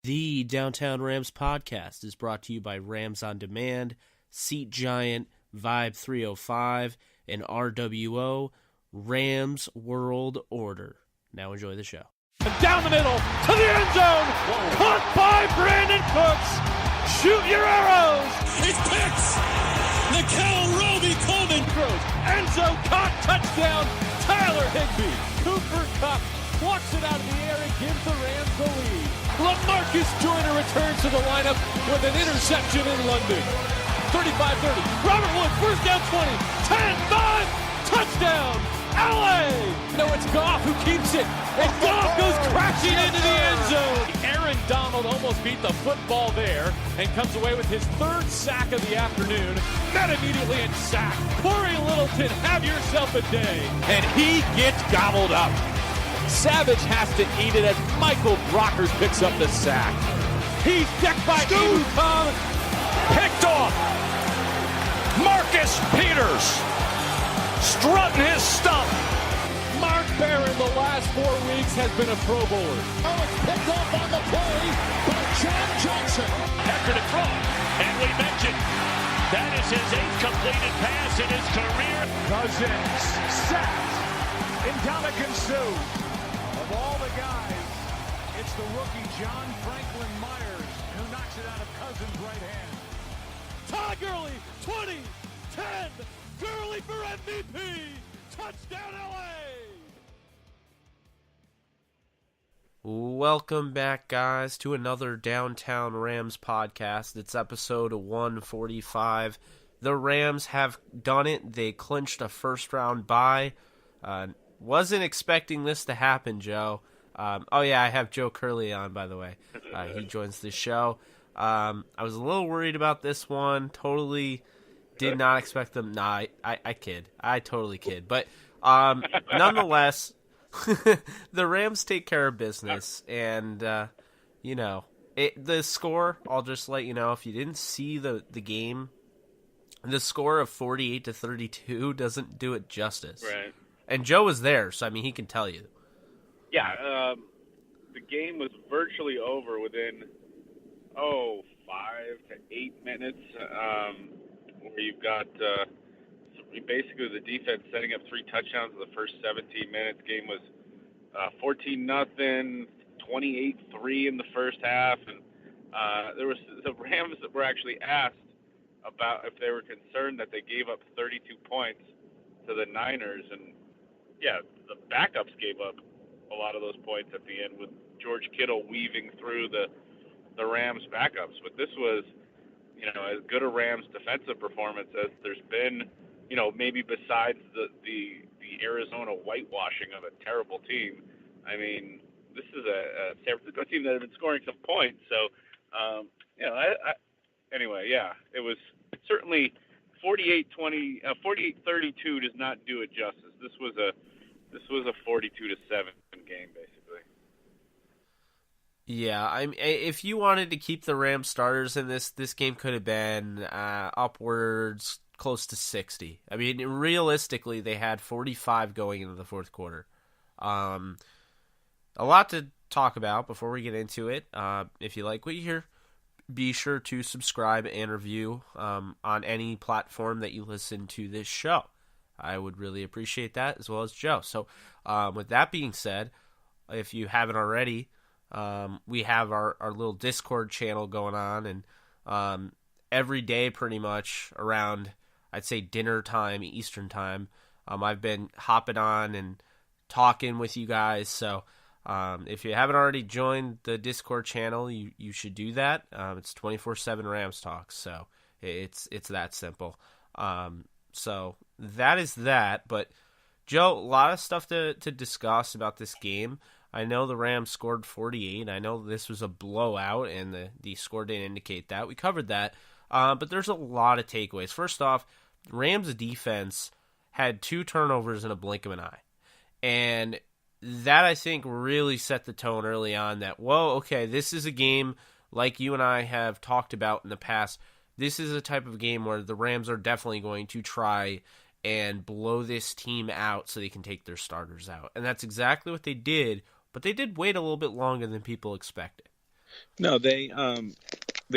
The Downtown Rams podcast is brought to you by Rams On Demand, Seat Giant, Vibe 305, and RWO, Rams World Order. Now enjoy the show. Down the middle, to the end zone, caught by Brandon Cooks. Shoot your arrows. He picks. Nickel Roby Coleman throws. Enzo caught, touchdown. Tyler Higbee. Cooper Kupp plucks it out of the air and gives the Rams the lead. LaMarcus Joyner returns to the lineup with an interception in London. 35-30. Robert Woods, first down 20. 10-5. Touchdown. LA. No, it's Goff who keeps it. And Goff goes crashing into the end zone. Aaron Donald almost beat the football there and comes away with his third sack of the afternoon. Met immediately and sacked. Corey Littleton, have yourself a day. And he gets gobbled up. Savage has to eat it as Michael Brockers picks up the sack. He's decked by Ebu Tom. Picked off. Marcus Peters strutting his stuff. Mark Barron the last 4 weeks has been a Pro Bowler. Oh, it's picked off on the play by John Johnson. After the throw, and we mentioned that is his 8th completed pass in his career. Cousins sacked. Ndamukong Suh. Of all the guys, it's the rookie John Franklin Myers who knocks it out of Cousins' right hand. Todd Gurley, 20, 10, Gurley for MVP. Touchdown LA. Welcome back, guys, to another Downtown Rams podcast. It's episode 145. The Rams have done it. They clinched a first-round bye. Wasn't expecting this to happen, Joe. I have Joe Curley on, by the way. He joins the show. I was a little worried about this one. Totally did not expect them. Nah, I kid. I totally kid. But nonetheless, the Rams take care of business. And, the score, I'll just let you know, if you didn't see the game, the score of 48-32 doesn't do it justice. Right. And Joe was there, so, he can tell you. Yeah, the game was virtually over within, 5 to 8 minutes, where you've got basically the defense setting up 3 touchdowns in the first 17 minutes. Game was 14-0, 28-3 in the first half, and the Rams were actually asked about if they were concerned that they gave up 32 points to the Niners, and yeah, the backups gave up a lot of those points at the end with George Kittle weaving through the Rams backups. But this was, as good a Rams defensive performance as there's been, maybe besides the Arizona whitewashing of a terrible team. This is a San Francisco team that had been scoring some points. So, it was certainly 48-32 does not do it justice. This was a 42-7 game, basically. Yeah, if you wanted to keep the Rams starters in this game could have been upwards close to 60. Realistically, they had 45 going into the fourth quarter. A lot to talk about before we get into it. If you like what you hear, be sure to subscribe and review on any platform that you listen to this show. I would really appreciate that, as well as Joe. So with that being said, if you haven't already, we have our little Discord channel going on, and every day pretty much around, I'd say, dinner time, Eastern time, I've been hopping on and talking with you guys. So if you haven't already joined the Discord channel, you should do that. It's 24/7 Rams Talk, so it's that simple. So that is that. But, Joe, a lot of stuff to discuss about this game. I know the Rams scored 48. I know this was a blowout, and the score didn't indicate that. We covered that. But there's a lot of takeaways. First off, Rams' defense had 2 turnovers in a blink of an eye. And that, I think, really set the tone early on that, whoa, okay, this is a game like you and I have talked about in the past. This is a type of game where the Rams are definitely going to try and blow this team out so they can take their starters out. And that's exactly what they did, but they did wait a little bit longer than people expected. No, they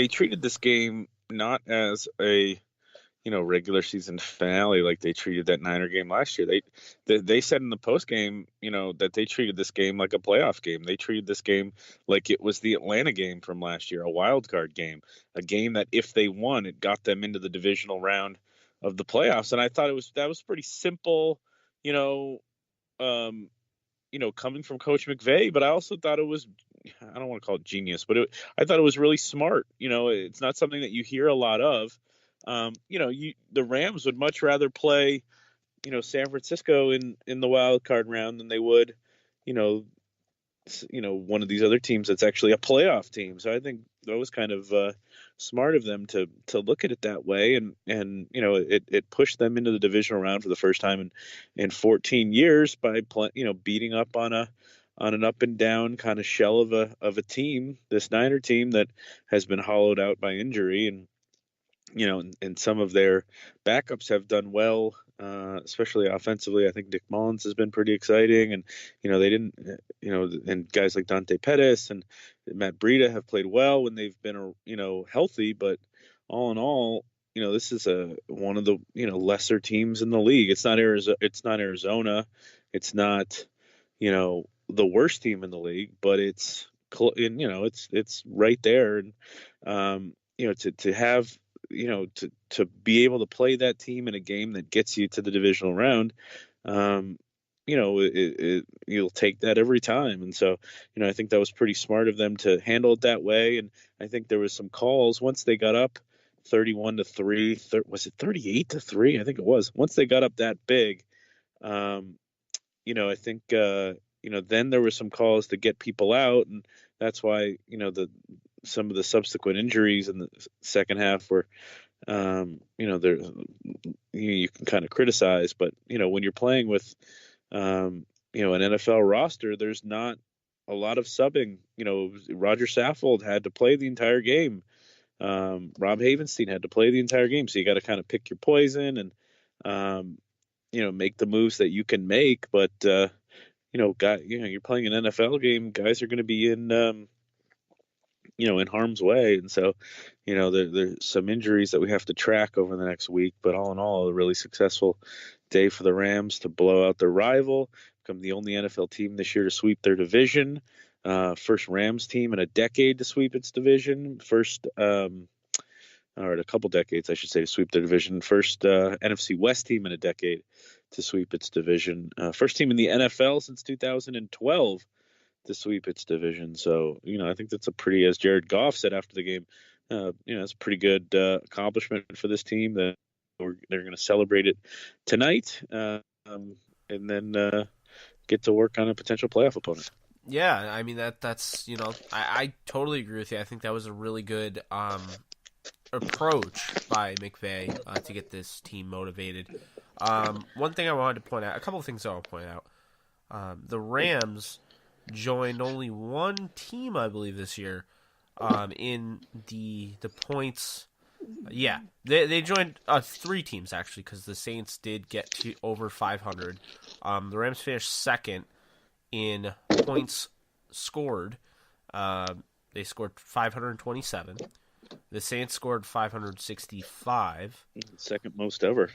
treated this game not as a regular season finale like they treated that Niner game last year. They said in the post game, that they treated this game like a playoff game. They treated this game like it was the Atlanta game from last year, a wild card game, a game that if they won, it got them into the divisional round of the playoffs. And I thought that was pretty simple, you know, um, coming from Coach McVay, but I also thought it was, I don't want to call it genius, but I thought it was really smart. It's not something that you hear a lot of. The Rams would much rather play, San Francisco in the wild card round than they would, you know, one of these other teams that's actually a playoff team. So I think that was kind of smart of them to look at it that way, and it pushed them into the divisional round for the first time in 14 years by beating up on an up and down kind of shell of a team, this Niner team that has been hollowed out by injury, and some of their backups have done well, especially offensively. I think Nick Mullins has been pretty exciting, and they didn't, and guys like Dante Pettis and Matt Breida have played well when they've been, healthy. But all in all, this is one of the lesser teams in the league. It's not Arizona. It's not the worst team in the league, but it's it's right there, and to have to be able to play that team in a game that gets you to the divisional round, you'll take that every time. And so, I think that was pretty smart of them to handle it that way. And I think there was some calls once they got up 31-3, was it 38-3? I think it was. Once they got up that big, I think, then there were some calls to get people out. And that's why, some of the subsequent injuries in the second half were, there you can kind of criticize, but when you're playing with, an NFL roster, there's not a lot of subbing. Roger Saffold had to play the entire game. Rob Havenstein had to play the entire game, so you got to kind of pick your poison and, make the moves that you can make. But you're playing an NFL game. Guys are going to be in harm's way. And so, there's some injuries that we have to track over the next week, but all in all, a really successful day for the Rams to blow out their rival, become the only NFL team this year to sweep their division. First Rams team in a decade to sweep its division. First, or a couple decades, I should say, to sweep their division. First NFC West team in a decade to sweep its division. First team in the NFL since 2012 to sweep its division. So, I think that's a pretty, as Jared Goff said after the game, it's a pretty good accomplishment for this team. That they're going to celebrate it tonight, and then get to work on a potential playoff opponent. Yeah, I mean that's I totally agree with you. I think that was a really good approach by McVay to get this team motivated. One thing I wanted to point out, a couple of things I want to point out. The Rams joined only one team, I believe, this year in the points. Yeah, they joined three teams, actually, because the Saints did get to over 500. The Rams finished second in points scored. They scored 527. The Saints scored 565. Second most ever.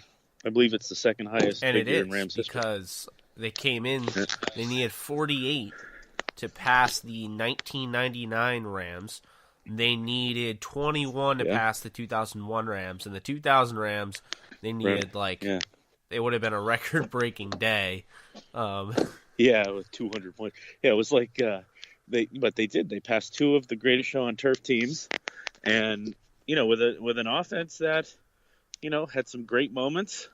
I believe it's the second highest and figure it is, in Rams history. Because they came in, they needed 48 to pass the 1999 Rams. They needed 21 to pass the 2001 Rams. And the 2000 Rams, they needed it would have been a record-breaking day. With 200 points. Yeah, it was like they did. They passed two of the greatest show on turf teams, and with an offense that had some great moments,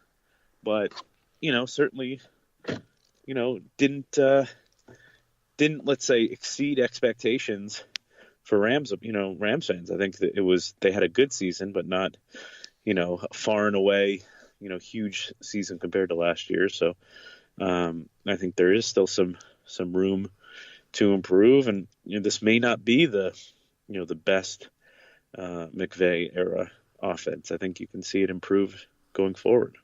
but certainly didn't let's say exceed expectations for Rams fans. I think that they had a good season, but not far and away huge season compared to last year. So I think there is still some room to improve, and this may not be the best McVay era offense. I think you can see it improve going forward.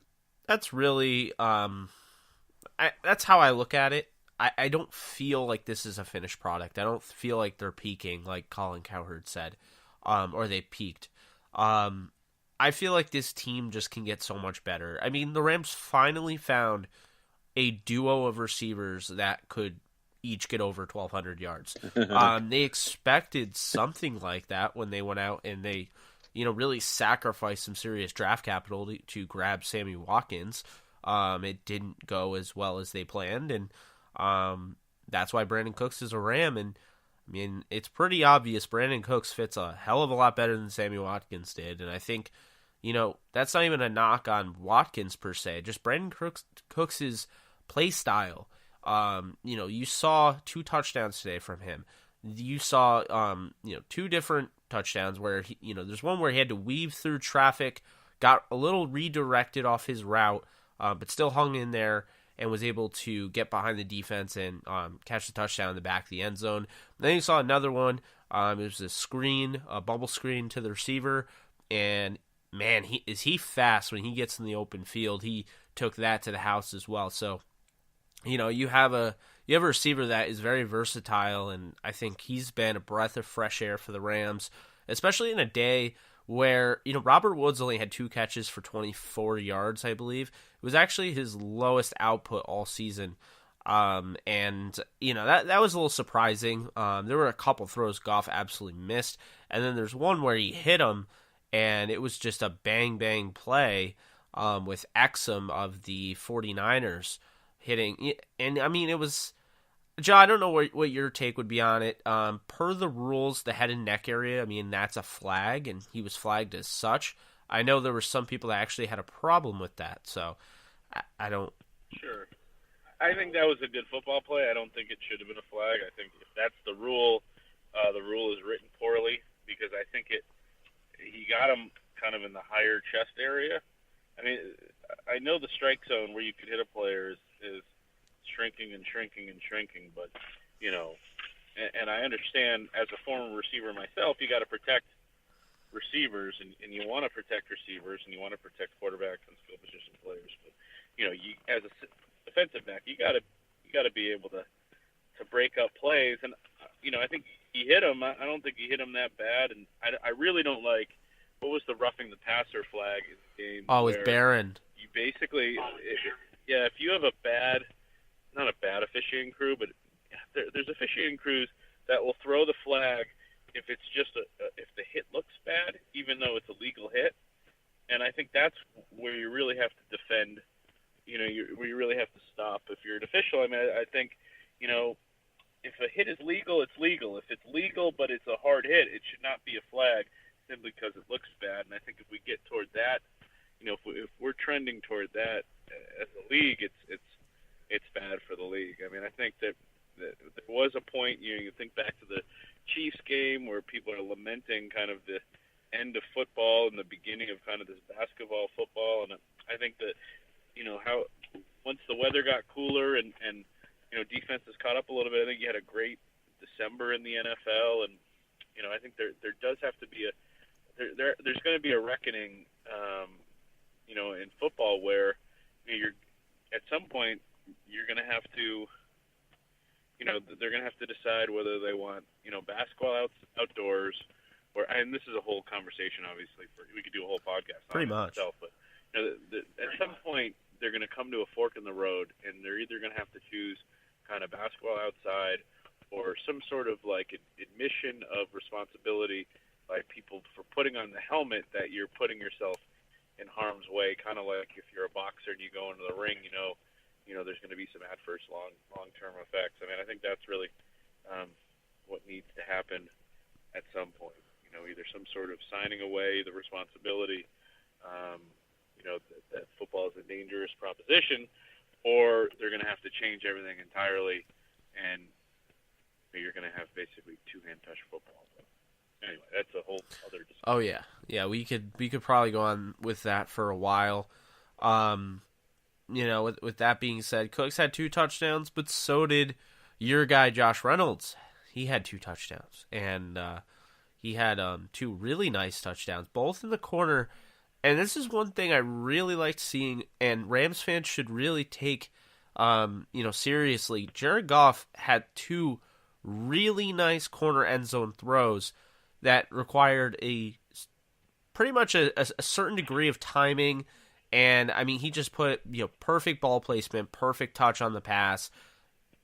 That's really that's how I look at it. I don't feel like this is a finished product. I don't feel like they're peaking, like Colin Cowherd said, or they peaked. I feel like this team just can get so much better. I mean, the Rams finally found a duo of receivers that could each get over 1,200 yards. They expected something like that when they went out and they, really sacrificed some serious draft capital to grab Sammy Watkins. It didn't go as well as they planned, and that's why Brandon Cooks is a Ram. And I mean, it's pretty obvious Brandon Cooks fits a hell of a lot better than Sammy Watkins did. And I think, that's not even a knock on Watkins per se, just Brandon Cooks' play style. You saw 2 touchdowns today from him. You saw, 2 different touchdowns where there's one where he had to weave through traffic, got a little redirected off his route, but still hung in there and was able to get behind the defense and catch the touchdown in the back of the end zone. Then you saw another one. It was a bubble screen to the receiver, and man, he fast when he gets in the open field. He took that to the house as well. So, you have a receiver that is very versatile, and I think he's been a breath of fresh air for the Rams, especially in a day where, Robert Woods only had 2 catches for 24 yards, I believe. It was actually his lowest output all season. That was a little surprising. There were a couple throws Goff absolutely missed, and then there's one where he hit him, and it was just a bang-bang play with Exum of the 49ers hitting. And, I mean, it was... Joe, I don't know what your take would be on it. Per the rules, the head and neck area, I mean, that's a flag, and he was flagged as such. I know there were some people that actually had a problem with that, so I don't... Sure. I think that was a good football play. I don't think it should have been a flag. I think if that's the rule is written poorly, because I think he got him kind of in the higher chest area. I mean, I know the strike zone where you could hit a player is shrinking and shrinking and shrinking, but and I understand as a former receiver myself, you got to protect receivers, and you want to protect receivers, and you want to protect quarterbacks and skill position players, but you as a defensive back, you got to be able to break up plays, and I think he hit him. I don't think he hit him that bad, and I really don't like what was the roughing the passer flag in the game. Oh, with Barron. You basically, if you have not a bad officiating crew, but there's officiating crews that will throw the flag if it's just if the hit looks bad, even though it's a legal hit. And I think that's where you really have to defend, where you really have to stop if you're an official. I mean, I think, if a hit is legal, it's legal. If it's legal but it's a hard hit, it should not be a flag simply because it looks bad. And I think if we get toward that, if we're trending toward that as a league, it's bad for the league. I mean, I think that there was a point, you think back to the Chiefs game where people are lamenting kind of the end of football and the beginning of kind of this basketball football. And I think that, how once the weather got cooler and defenses caught up a little bit, I think you had a great December in the NFL. And, I think there does have to be there's going to be a reckoning, in football where you're at some point you're going to have to, they're going to have to decide whether they want, basketball outdoors, and this is a whole conversation, obviously, we could do a whole podcast on pretty much. Itself, but at some point they're going to come to a fork in the road, and they're either going to have to choose kind of basketball outside or some sort of like admission of responsibility by people for putting on the helmet that you're putting yourself in harm's way, kind of like if you're a boxer and you go into the ring, there's going to be some adverse long-term effects. I mean, I think that's really what needs to happen at some point. Either some sort of signing away the responsibility, that football is a dangerous proposition, or they're going to have to change everything entirely, and you're going to have basically two-hand touch football. But anyway, that's a whole other discussion. Oh yeah. We could probably go on with that for a while. With that being said, Cooks had 2 touchdowns, but so did your guy Josh Reynolds. He had 2 touchdowns, and he had 2 really nice touchdowns, both in the corner. And this is one thing I really liked seeing, and Rams fans should really take Seriously, Jared Goff had 2 really nice corner end zone throws that required pretty much a certain degree of timing. And, I mean, he just put, perfect ball placement, perfect touch on the pass.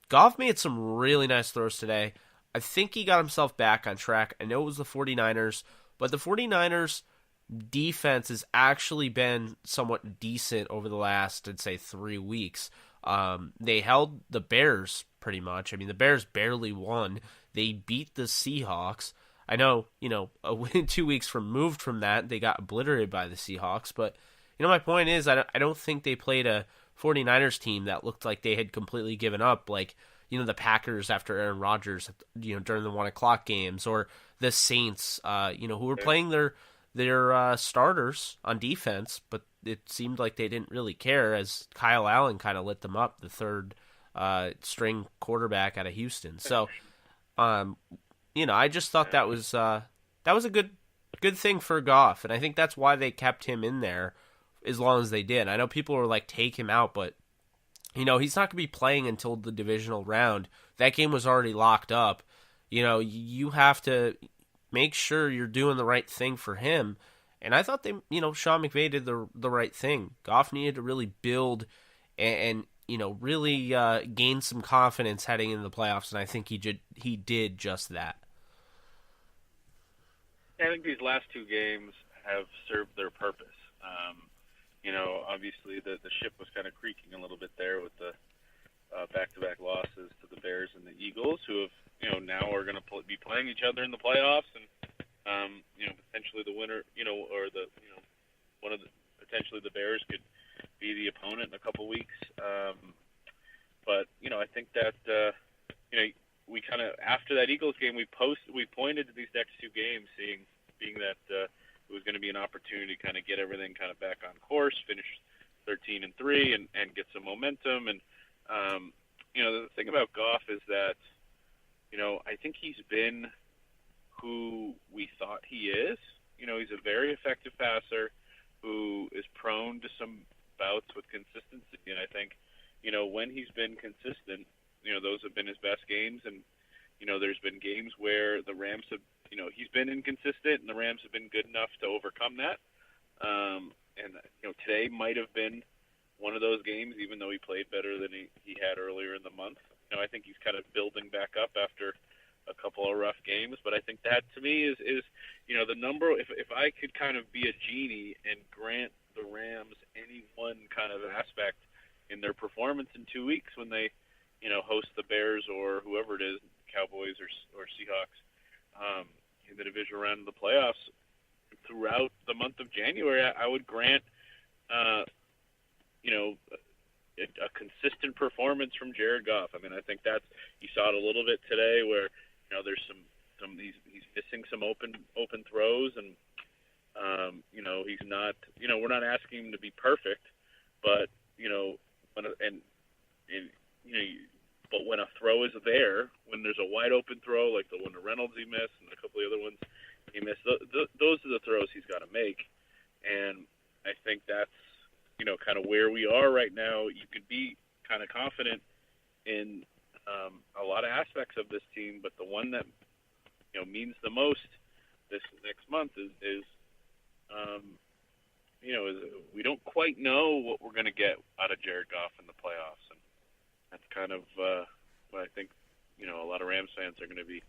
Goff made some really nice throws today. I think he got himself back on track. I know it was the 49ers, but the 49ers defense has actually been somewhat decent over the last, I'd say, 3 weeks. They held the Bears pretty much. I mean, the Bears barely won. They beat the Seahawks. I know, 2 weeks removed from that, they got obliterated by the Seahawks. But, my point is, I don't think they played a 49ers team that looked like they had completely given up, like, the Packers after Aaron Rodgers, during the 1 o'clock games, or the Saints, who were playing their starters on defense, but it seemed like they didn't really care as Kyle Allen kind of lit them up, the third string quarterback out of Houston. So, I just thought that was a good thing for Goff, and I think that's why they kept him in there as long as they did. I know people were like, take him out, but he's not going to be playing until the divisional round. That game was already locked up. You have to make sure you're doing the right thing for him. And I thought Sean McVay did the right thing. Goff needed to really build and really gain some confidence heading into the playoffs, and I think he did just that. I think these last 2 games have served their purpose. Obviously the ship was kind of creaking a little bit there with the back-to-back losses to the Bears and the Eagles, who have, now are going to be playing each other in the playoffs, and potentially the winner, or potentially the Bears could be the opponent in a couple weeks. But I think that we kind of, after that Eagles game, we pointed to these next 2 games, being that it was going to be an opportunity to kind of get everything kind of back on course, finish 13-3, and get some momentum. And the thing about Goff is that I think he's been who we thought he is. He's a very effective passer who is prone to some bouts with consistency. And I think, when he's been consistent, those have been his best games. And, there's been games where the Rams have, he's been inconsistent and the Rams have been good enough to overcome that. Today might have been one of those games, even though he played better than he had earlier in the month. I think he's kind of building back up after a couple of rough games, but I think that to me is the number. If I could kind of be a genie and grant the Rams any one kind of aspect in their performance in 2 weeks when they host the Bears or whoever it is, Cowboys or Seahawks, in the divisional round of the playoffs throughout the month of January, I would grant a consistent performance from Jared Goff. I mean, I think that's, you saw it a little bit today where there's some he's missing some open throws, and he's not, we're not asking him to be perfect, but but when a throw is there, when there's a wide open throw like the one to Reynolds he missed and a couple of the other ones he missed, those are the throws he's got to make. And I think that's kind of where we are right now. You could be kind of confident in a lot of aspects of this team, but the one that means the most this next month is we don't quite know what we're going to get out of Jared Goff in the playoffs, and that's kind of what I think a lot of Rams fans are going to be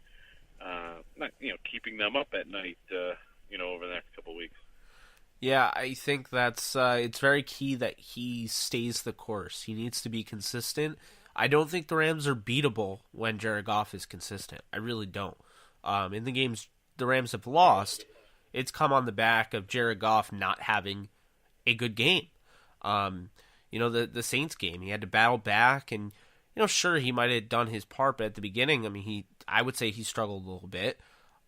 not keeping them up at night over the next couple of weeks. Yeah, I think that's it's very key that he stays the course. He needs to be consistent. I don't think the Rams are beatable when Jared Goff is consistent. I really don't. In the games the Rams have lost, it's come on the back of Jared Goff not having a good game. The Saints game, he had to battle back, and sure, he might have done his part, but at the beginning, I mean, I would say he struggled a little bit.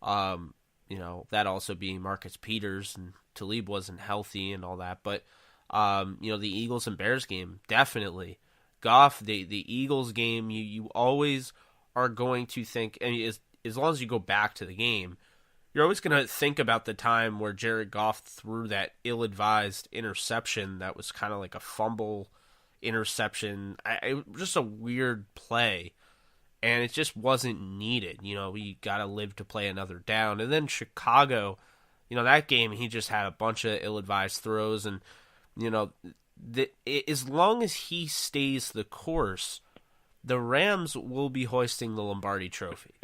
That also being Marcus Peters, and Talib wasn't healthy and all that. But, the Eagles and Bears game, definitely. Goff, the Eagles game, you always are going to think, I mean, as long as you go back to the game, you're always going to think about the time where Jared Goff threw that ill-advised interception that was kind of like a fumble, interception. Just a weird play, and it just wasn't needed. We got to live to play another down. And then Chicago, that game, he just had a bunch of ill-advised throws, and as long as he stays the course, the Rams will be hoisting the Lombardi Trophy.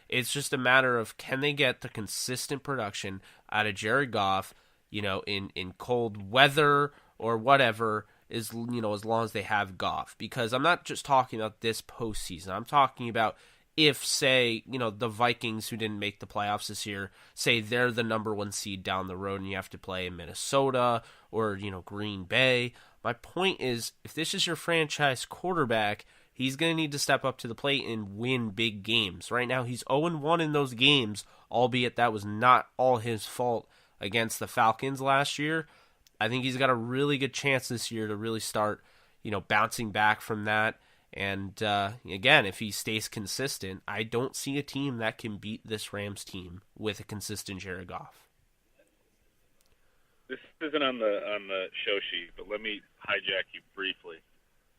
It's just a matter of, can they get the consistent production out of Jared Goff, in cold weather or whatever, as long as they have Goff. Because I'm not just talking about this postseason. I'm talking about if, say, the Vikings, who didn't make the playoffs this year, say they're the number 1 seed down the road and you have to play in Minnesota or, Green Bay. My point is, if this is your franchise quarterback, he's going to need to step up to the plate and win big games. Right now, he's 0-1 in those games, albeit that was not all his fault against the Falcons last year. I think he's got a really good chance this year to really start, bouncing back from that. And again, if he stays consistent, I don't see a team that can beat this Rams team with a consistent Jared Goff. This isn't on the show sheet, but let me hijack you briefly,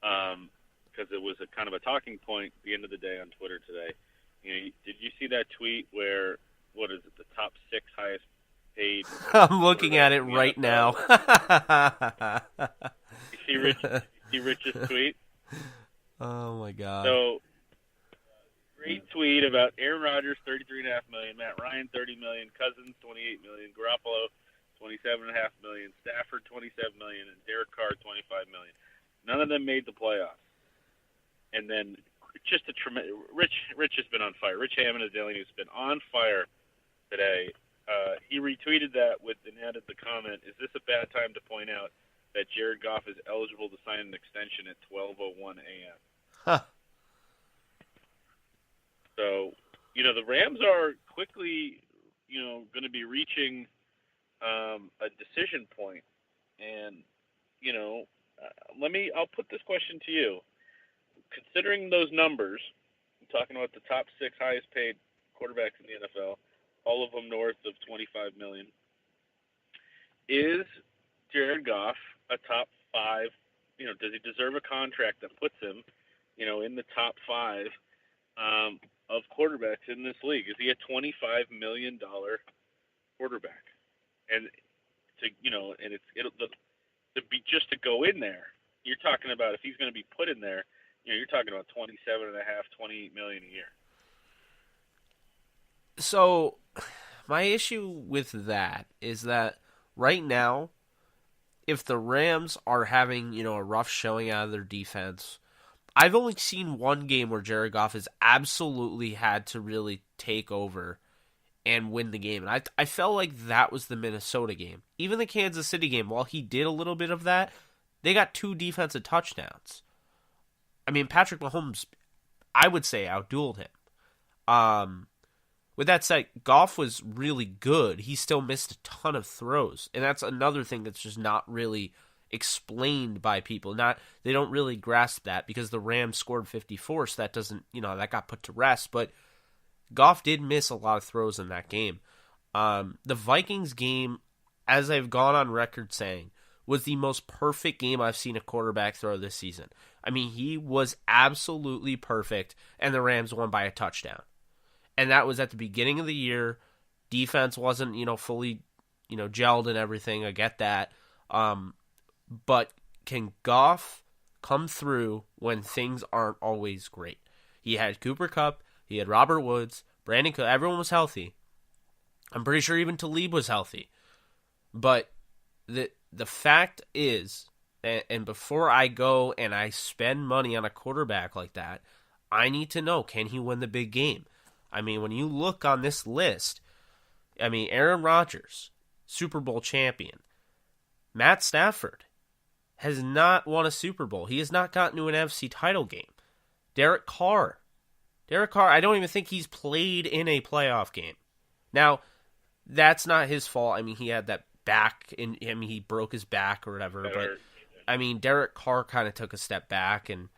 because it was a kind of a talking point at the end of the day on Twitter today. Did you see that tweet where, what is it, the top 6 highest paid? I'm looking at it right now. You see Rich's tweet? Oh my God! So, great tweet about Aaron Rodgers, $33.5 million, Matt Ryan, $30 million, Cousins, $28 million, Garoppolo, $27.5 million, Stafford, $27 million, and Derek Carr, $25 million. None of them made the playoffs. And then just a tremendous. Rich has been on fire. Rich Hammond of Daily News has been on fire today. He retweeted that and added the comment: "Is this a bad time to point out that Jared Goff is eligible to sign an extension at 12:01 a.m.?" Huh. So, the Rams are quickly, going to be reaching a decision point. And, I'll put this question to you. Considering those numbers, I'm talking about the top 6 highest paid quarterbacks in the NFL, all of them north of $25 million, is Jared Goff a top 5? Does he deserve a contract that puts him, in the top 5 of quarterbacks in this league? Is he a $25 million quarterback? And to go in there, you're talking about, if he's going to be put in there, you're talking about $27.5, $28 million a year. So, my issue with that is that right now, if the Rams are having, a rough showing out of their defense, I've only seen one game where Jared Goff has absolutely had to really take over and win the game. And I felt like that was the Minnesota game. Even the Kansas City game, while he did a little bit of that, they got 2 defensive touchdowns. I mean, Patrick Mahomes, I would say, outdueled him. With that said, Goff was really good. He still missed a ton of throws. And that's another thing that's just not really explained by people. They don't really grasp that because the Rams scored 54, so that doesn't, that got put to rest. But Goff did miss a lot of throws in that game. The Vikings game, as I've gone on record saying, was the most perfect game I've seen a quarterback throw this season. I mean, he was absolutely perfect, and the Rams won by a touchdown. And that was at the beginning of the year. Defense wasn't, fully, gelled and everything. I get that. But can Goff come through when things aren't always great? He had Cooper Kupp. He had Robert Woods. Brandon Cook. Everyone was healthy. I'm pretty sure even Talib was healthy. But the fact is, and before I go and I spend money on a quarterback like that, I need to know, can he win the big game? I mean, when you look on this list, Aaron Rodgers, Super Bowl champion. Matt Stafford has not won a Super Bowl. He has not gotten to an NFC title game. Derek Carr, I don't even think he's played in a playoff game. Now, that's not his fault. I mean, he had that back, he broke his back or whatever. But, Derek Carr kind of took a step back. And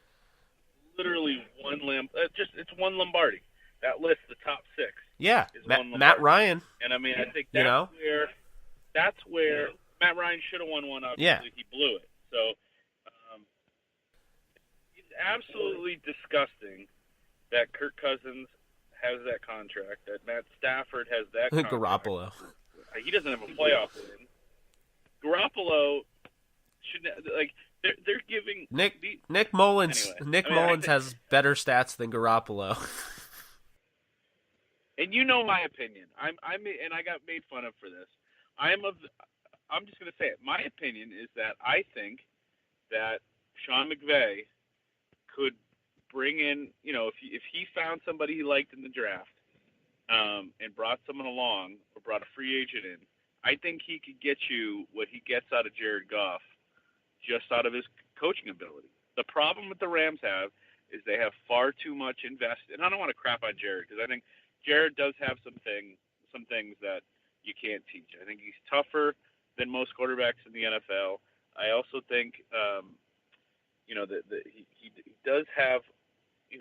literally it's one Lombardi. That list, the top 6. Yeah, Matt Ryan. And I think that's where Matt Ryan should have won one. Obviously, he blew it. So, absolutely disgusting that Kirk Cousins has that contract, that Matt Stafford has that contract. Garoppolo. He doesn't have a playoff win. Garoppolo should they're giving Nick Mullins. Anyway, Nick Mullins has better stats than Garoppolo. And you know my opinion. I got made fun of for this. I'm just going to say it. My opinion is that I think that Sean McVay could bring in, if he found somebody he liked in the draft, and brought someone along or brought a free agent in, I think he could get you what he gets out of Jared Goff just out of his coaching ability. The problem that the Rams have is they have far too much invested. And I don't want to crap on Jared because I think Jared does have some things that you can't teach. I think he's tougher than most quarterbacks in the NFL. I also think, that he does have, he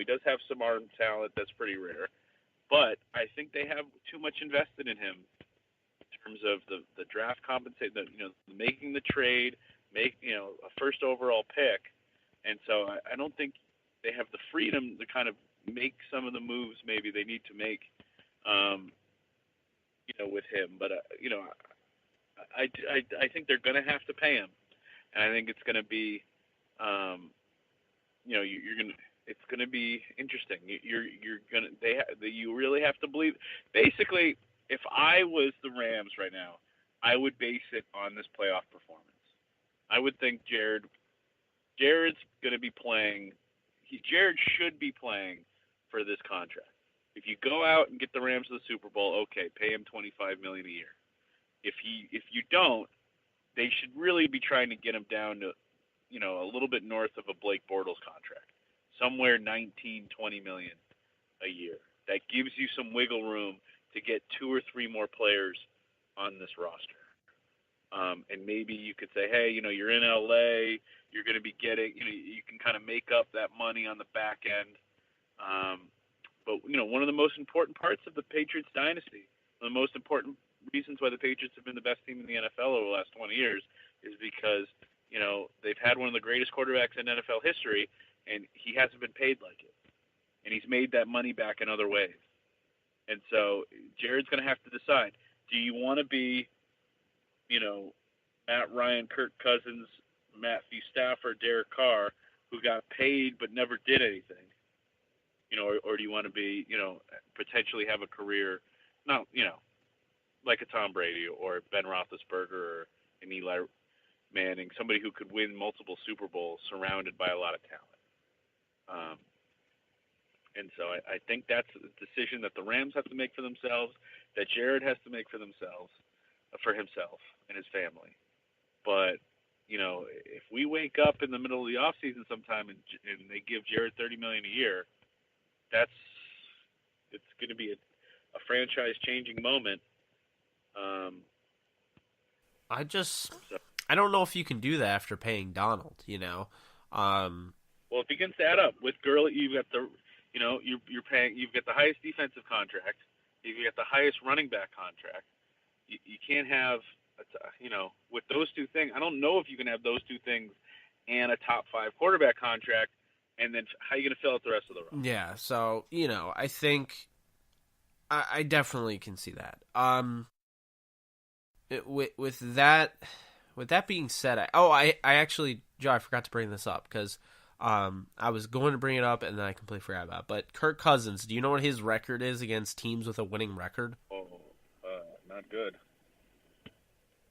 does have some arm talent that's pretty rare. But I think they have too much invested in him in terms of the draft compensation, making the trade, a first overall pick. And so I don't think they have the freedom to kind of make some of the moves maybe they need to make, with him. But, I think they're going to have to pay him. And I think it's going to be, it's going to be interesting. You really have to believe. Basically, if I was the Rams right now, I would base it on this playoff performance. I would think Jared's going to be playing. Jared should be playing for this contract. If you go out and get the Rams to the Super Bowl, okay, pay him $25 million a year. If you don't, they should really be trying to get him down to, a little bit north of a Blake Bortles contract, somewhere $19-20 million a year. That gives you some wiggle room to get 2 or 3 more players on this roster. And maybe you could say, hey, you're in LA, you're going to be getting, you can kind of make up that money on the back end. But one of the most important parts of the Patriots dynasty, one of the most important reasons why the Patriots have been the best team in the NFL over the last 20 years is because, they've had one of the greatest quarterbacks in NFL history, and he hasn't been paid like it. And he's made that money back in other ways. And so Jared's going to have to decide, do you want to be, Matt Ryan, Kirk Cousins, Matthew Stafford, Derek Carr, who got paid but never did anything? Or do you want to be, potentially have a career, not, like a Tom Brady or Ben Roethlisberger or an Eli Manning, somebody who could win multiple Super Bowls surrounded by a lot of talent. And so I think that's a decision that the Rams have to make for themselves, that Jared has to make for himself and his family. But, if we wake up in the middle of the offseason sometime and they give Jared $30 million a year, it's going to be a franchise-changing moment. I don't know if you can do that after paying Donald, Well, if you can set up with Gurley, you've got the, you're paying, you've got the highest defensive contract, you've got the highest running back contract. You can't have, with those two things. I don't know if you can have those two things and a top 5 quarterback contract, and then how are you going to fill out the rest of the roster? Yeah, so I think I definitely can see that. With that being said, I actually, Joe, I forgot to bring this up because I was going to bring it up and then I completely forgot about it. But Kirk Cousins, do you know what his record is against teams with a winning record? Oh, not good.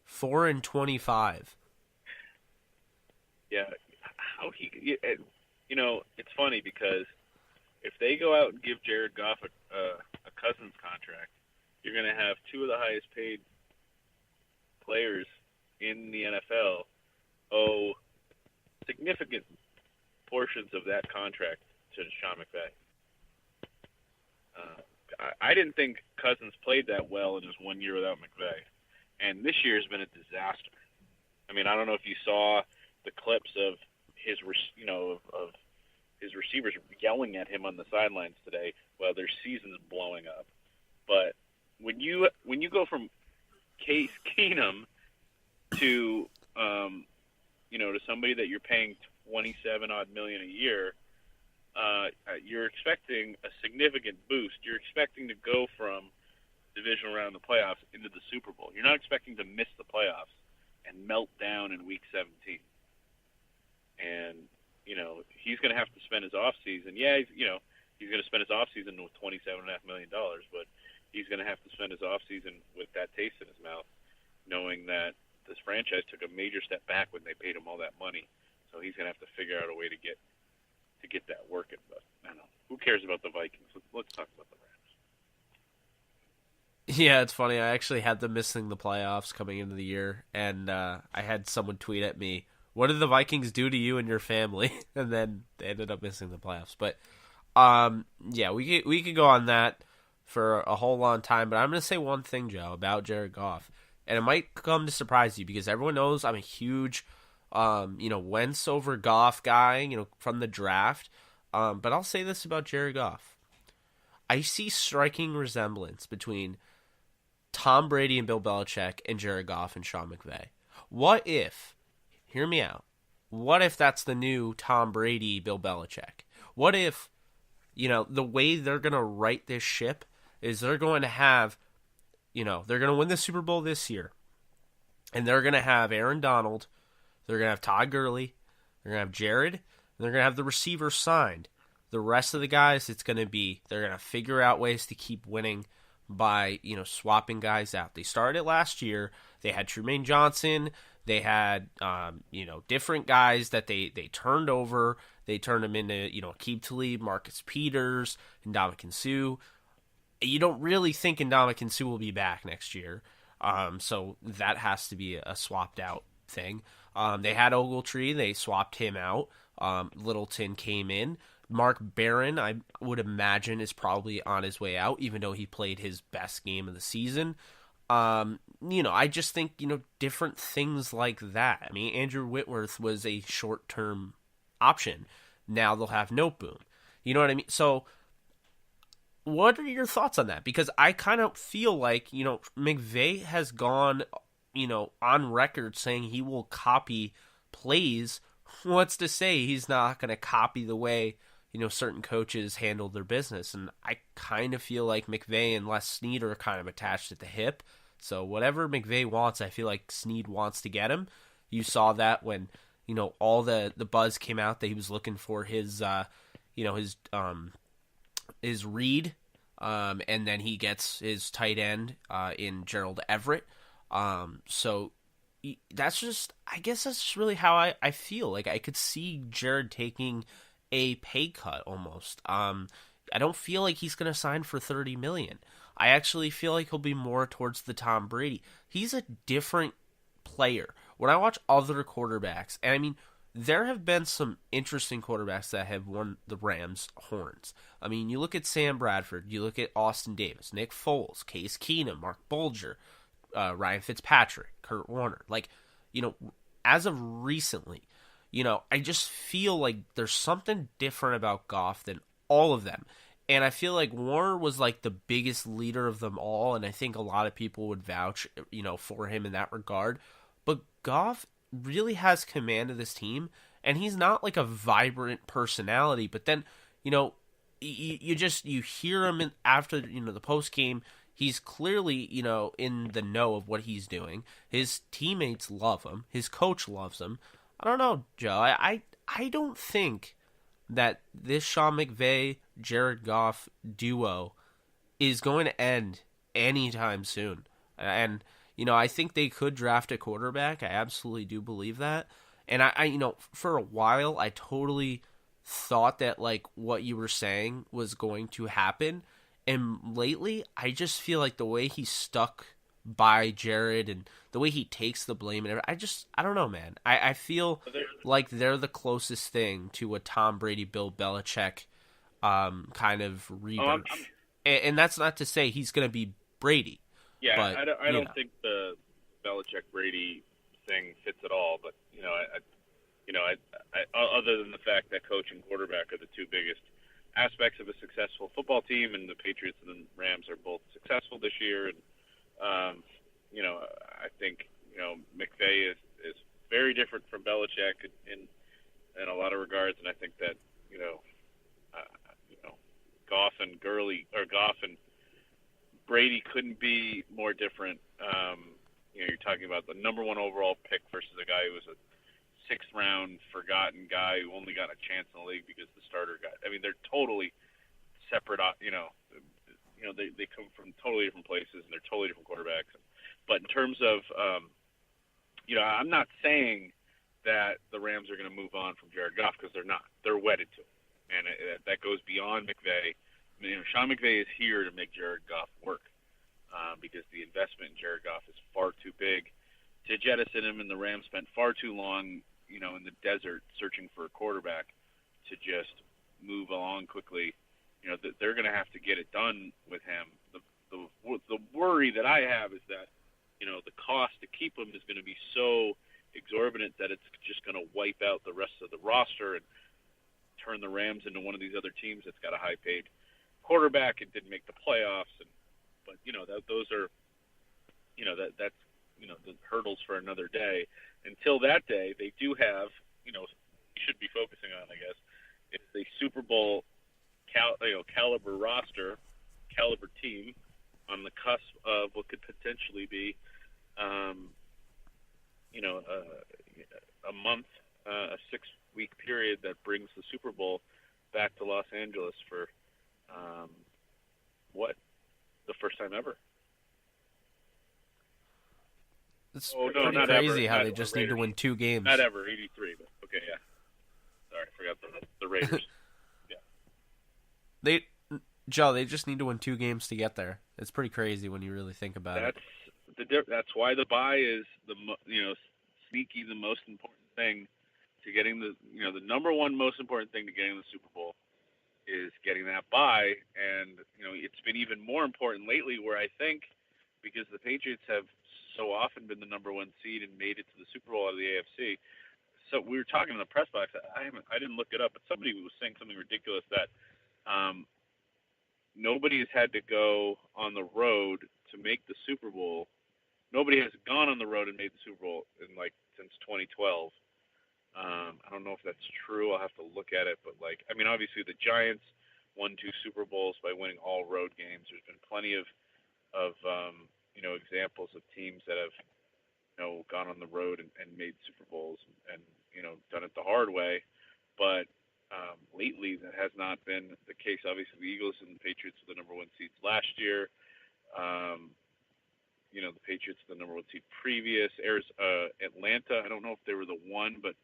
4-25. Yeah, it's funny because if they go out and give Jared Goff a Cousins contract, you're going to have 2 of the highest paid players in the NFL owe significant portions of that contract to Sean McVay. I didn't think Cousins played that well in his 1 year without McVay, and this year has been a disaster. I mean, I don't know if you saw the clips of his, of his receivers yelling at him on the sidelines today while their season's blowing up. But when you go from Case Keenum to to somebody that you're paying 27-odd million a year, you're expecting a significant boost. You're expecting to go from divisional round of the playoffs into the Super Bowl. You're not expecting to miss the playoffs and melt down in Week 17. And, he's going to have to spend his offseason. Yeah, he's going to spend his offseason with $27.5 million, but he's going to have to spend his offseason with that taste in his mouth, knowing that this franchise took a major step back when they paid him all that money. So he's going to have to figure out a way to get that working. But I don't know. Who cares about the Vikings? Let's talk about the Rams. Yeah, it's funny. I actually had them missing the playoffs coming into the year, and I had someone tweet at me, "What did the Vikings do to you and your family?" And then they ended up missing the playoffs. But yeah, we could go on that for a whole long time. But I'm going to say one thing, Joe, about Jared Goff, and it might come to surprise you because everyone knows I'm a huge Wentz over Goff guy, from the draft. But I'll say this about Jared Goff. I see striking resemblance between Tom Brady and Bill Belichick and Jared Goff and Sean McVay. What if, hear me out, what if that's the new Tom Brady, Bill Belichick? What if, the way they're going to right this ship is they're going to have, they're going to win the Super Bowl this year, and they're going to have Aaron Donald, they're going to have Todd Gurley, they're going to have Jared, and they're going to have the receivers signed. The rest of the guys, they're going to figure out ways to keep winning by, swapping guys out. They started it last year. They had Trumaine Johnson. They had, different guys that they turned over. They turned them into, Aqib Talib, Marcus Peters, Ndamukong Suh. You don't really think Ndamukong Suh will be back next year. So that has to be a swapped out thing. They had Ogletree. They swapped him out. Littleton came in. Mark Barron, I would imagine, is probably on his way out, even though he played his best game of the season. I just think, different things like that. I mean, Andrew Whitworth was a short-term option. Now they'll have Noteboom. You know what I mean? So what are your thoughts on that? Because I kind of feel like, McVay has gone, on record saying he will copy plays. What's to say he's not going to copy the way, certain coaches handle their business? And I kind of feel like McVay and Les Snead are kind of attached at the hip. So whatever McVay wants, I feel like Snead wants to get him. You saw that when, all the buzz came out that he was looking for his read, and then he gets his tight end in Gerald Everett. So that's just, I guess that's just really how I feel. Like I could see Jared taking a pay cut almost. I don't feel like he's going to sign for $30 million. I actually feel like he'll be more towards the Tom Brady. He's a different player. When I watch other quarterbacks, and I mean, there have been some interesting quarterbacks that have won the Rams' horns. I mean, you look at Sam Bradford, you look at Austin Davis, Nick Foles, Case Keenum, Mark Bulger, Ryan Fitzpatrick, Kurt Warner. Like, as of recently, I just feel like there's something different about Goff than all of them. And I feel like Warner was like the biggest leader of them all, and I think a lot of people would vouch, for him in that regard. But Goff really has command of this team, and he's not like a vibrant personality. But then, you hear him after the post game. He's clearly, in the know of what he's doing. His teammates love him. His coach loves him. I don't know, Joe. I don't think that this Sean McVay, Jared Goff duo is going to end anytime soon. And, I think they could draft a quarterback. I absolutely do believe that. And I for a while, I totally thought that, like, what you were saying was going to happen. And lately, I just feel like the way he's stuck by Jared and the way he takes the blame and everything, I don't know, man. I feel like they're the closest thing to a Tom Brady, Bill Belichick kind of rebirth. And that's not to say he's going to be Brady. Yeah, but, I don't think the Belichick Brady thing fits at all. But I other than the fact that coach and quarterback are the two biggest aspects of a successful football team, and the Patriots and the Rams are both successful this year, and I think McVay is very different from Belichick in a different. You're talking about the number one overall pick versus a guy who was a 6th-round forgotten guy who only got a chance in the league because the starter got. I mean, they're totally separate. They come from totally different places and they're totally different quarterbacks. But in terms of, I'm not saying that the Rams are going to move on from Jared Goff because they're not. They're wedded to him, and that goes beyond McVay. I mean, Sean McVay is here to make Jared Goff work because the investment in Jared Goff is far too big to jettison him, and the Rams spent far too long, in the desert searching for a quarterback to just move along quickly. They're going to have to get it done with him. The worry that I have is that, the cost to keep him is going to be so exorbitant that it's just going to wipe out the rest of the roster and turn the Rams into one of these other teams that's got a high-paid quarterback and didn't make the playoffs. But those are, that's the hurdles for another day. Until that day, they do have, you should be focusing on, I guess, it's a Super Bowl caliber roster, caliber team on the cusp of what could potentially be, a month, a 6-week period that brings the Super Bowl back to Los Angeles for the first time ever. It's pretty crazy ever. how they just need to win 2 games. Not ever, 83, but okay, yeah. Sorry, I forgot the Raiders. Yeah. They just need to win 2 games to get there. It's pretty crazy when you really think about it. That's why the bye is sneaky the most important thing to getting the number one most important thing to getting the Super Bowl is getting that bye, and it's been even more important lately where I think because the Patriots have so often been the number one seed and made it to the Super Bowl out of the AFC. So we were talking in the press box. I didn't look it up, but somebody was saying something ridiculous that nobody has had to go on the road to make the Super Bowl. Nobody has gone on the road and made the Super Bowl since 2012. I don't know if that's true. I'll have to look at it, but obviously the Giants won 2 Super Bowls by winning all road games. There's been plenty of examples of teams that have gone on the road and made Super Bowls and done it the hard way, but lately that has not been the case. Obviously the Eagles and the Patriots were the number one seeds last year. The Patriots were the number one seed previous. Atlanta, I don't know if they were the one, but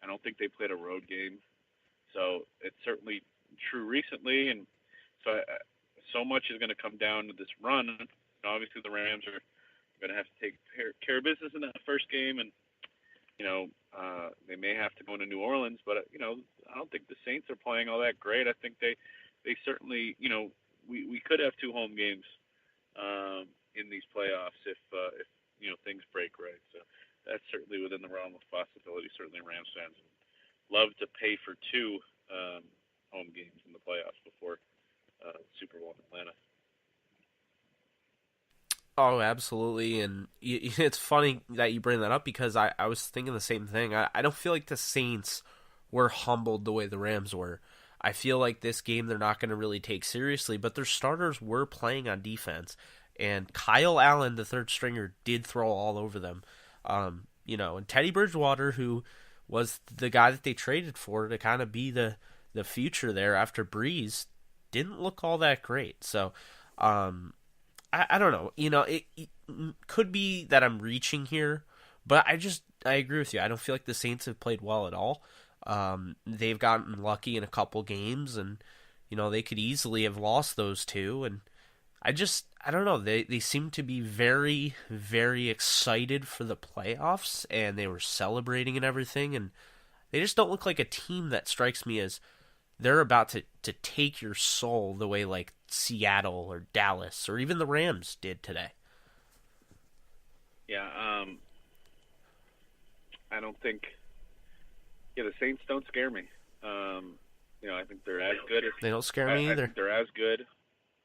I don't think they played a road game. So it's certainly true recently, and so much is going to come down to this run. Obviously, the Rams are going to have to take care of business in that first game, and they may have to go into New Orleans. But I don't think the Saints are playing all that great. I think they certainly we could have 2 home games in these playoffs if things break right. So that's certainly within the realm of possibility. Certainly, Rams fans would love to pay for 2 home games in the playoffs before Super Bowl in Atlanta. Oh, absolutely, and it's funny that you bring that up because I was thinking the same thing. I don't feel like the Saints were humbled the way the Rams were. I feel like this game they're not going to really take seriously, but their starters were playing on defense, and Kyle Allen, the third stringer, did throw all over them. And Teddy Bridgewater, who was the guy that they traded for to kind of be the future there after Breeze, didn't look all that great. So, I don't know. It could be that I'm reaching here, but I agree with you. I don't feel like the Saints have played well at all. They've gotten lucky in a couple games, and they could easily have lost those 2. And I don't know. They seem to be very, very excited for the playoffs, and they were celebrating and everything. And they just don't look like a team that strikes me as they're about to take your soul the way like Seattle or Dallas or even the Rams did today. Yeah, I don't think. Yeah, the Saints don't scare me. I think they're as good. They don't scare me either. I think they're as good.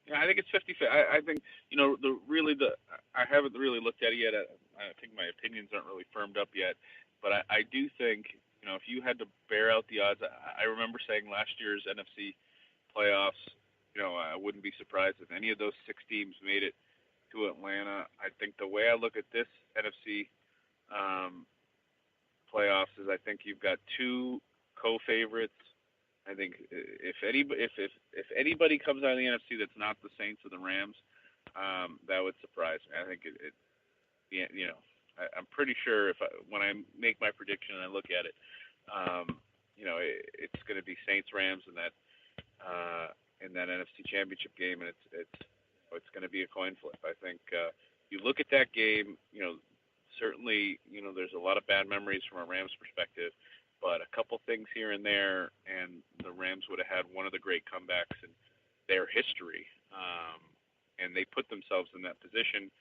Yeah, I think it's 50-50. I think I haven't really looked at it yet. I think my opinions aren't really firmed up yet, but I do think if you had to bear out the odds, I remember saying last year's NFC playoffs. I wouldn't be surprised if any of those 6 teams made it to Atlanta. I think the way I look at this NFC playoffs is I think you've got two co-favorites. I think if anybody comes out of the NFC that's not the Saints or the Rams, that would surprise me. I think I'm pretty sure when I make my prediction and I look at it, it's going to be Saints Rams in that NFC Championship game, and it's going to be a coin flip. I think you look at that game, certainly there's a lot of bad memories from a Rams perspective, but a couple things here and there, and the Rams would have had one of the great comebacks in their history, and they put themselves in that position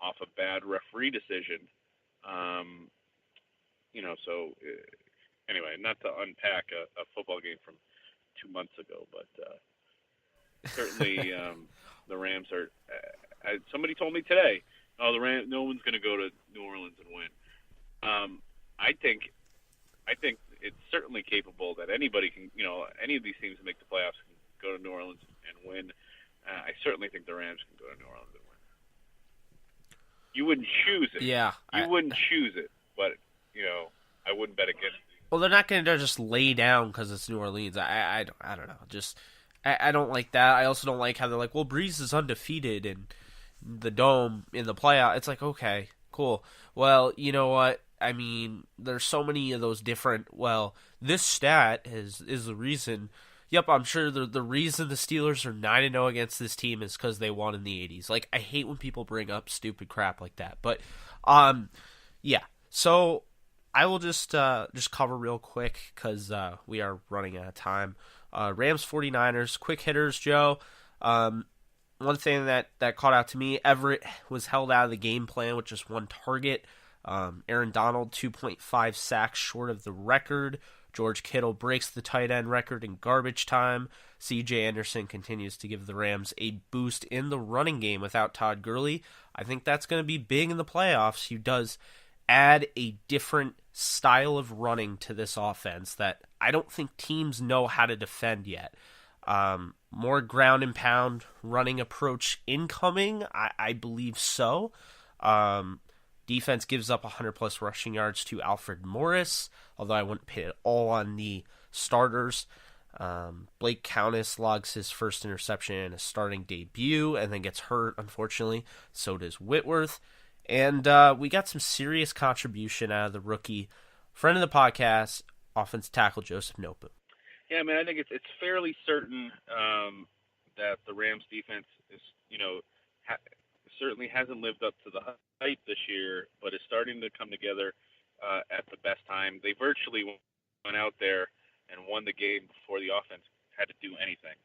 off a bad referee decision. So anyway, not to unpack a football game from 2 months ago, but certainly the Rams are. Somebody told me today, the Rams, no one's going to go to New Orleans and win. I think it's certainly capable that anybody can, any of these teams that make the playoffs can go to New Orleans and win. I certainly think the Rams can go to New Orleans and win. You wouldn't choose it. Yeah. You wouldn't choose it, but, I wouldn't bet against it. Well, they're not going to just lay down because it's New Orleans. I don't know. Just I don't like that. I also don't like how they're like, well, Breeze is undefeated in the Dome in the playoff. It's like, okay, cool. Well, you know what? I mean, there's so many of those different. Well, this stat is the reason. Yep, I'm sure the reason the Steelers are 9-0 against this team is because they won in the 80s. Like, I hate when people bring up stupid crap like that. But, yeah. So I will just cover real quick because we are running out of time. Rams 49ers, quick hitters, Joe. One thing that caught out to me, Everett was held out of the game plan with just one target. Aaron Donald, 2.5 sacks short of the record. George Kittle breaks the tight end record in garbage time. C.J. Anderson continues to give the Rams a boost in the running game without Todd Gurley. I think that's going to be big in the playoffs. He does add a different style of running to this offense that I don't think teams know how to defend yet. More ground and pound running approach incoming, I believe so. Defense gives up 100-plus rushing yards to Alfred Morris, although I wouldn't put it all on the starters. Blake Countess logs his first interception in a starting debut and then gets hurt, unfortunately. So does Whitworth. And we got some serious contribution out of the rookie friend of the podcast, offensive tackle Joseph Nopu. Yeah, I mean, I think it's fairly certain that the Rams defense is, certainly hasn't lived up to the hype this year, but is starting to come together at the best time. They virtually went out there and won the game before the offense had to do anything.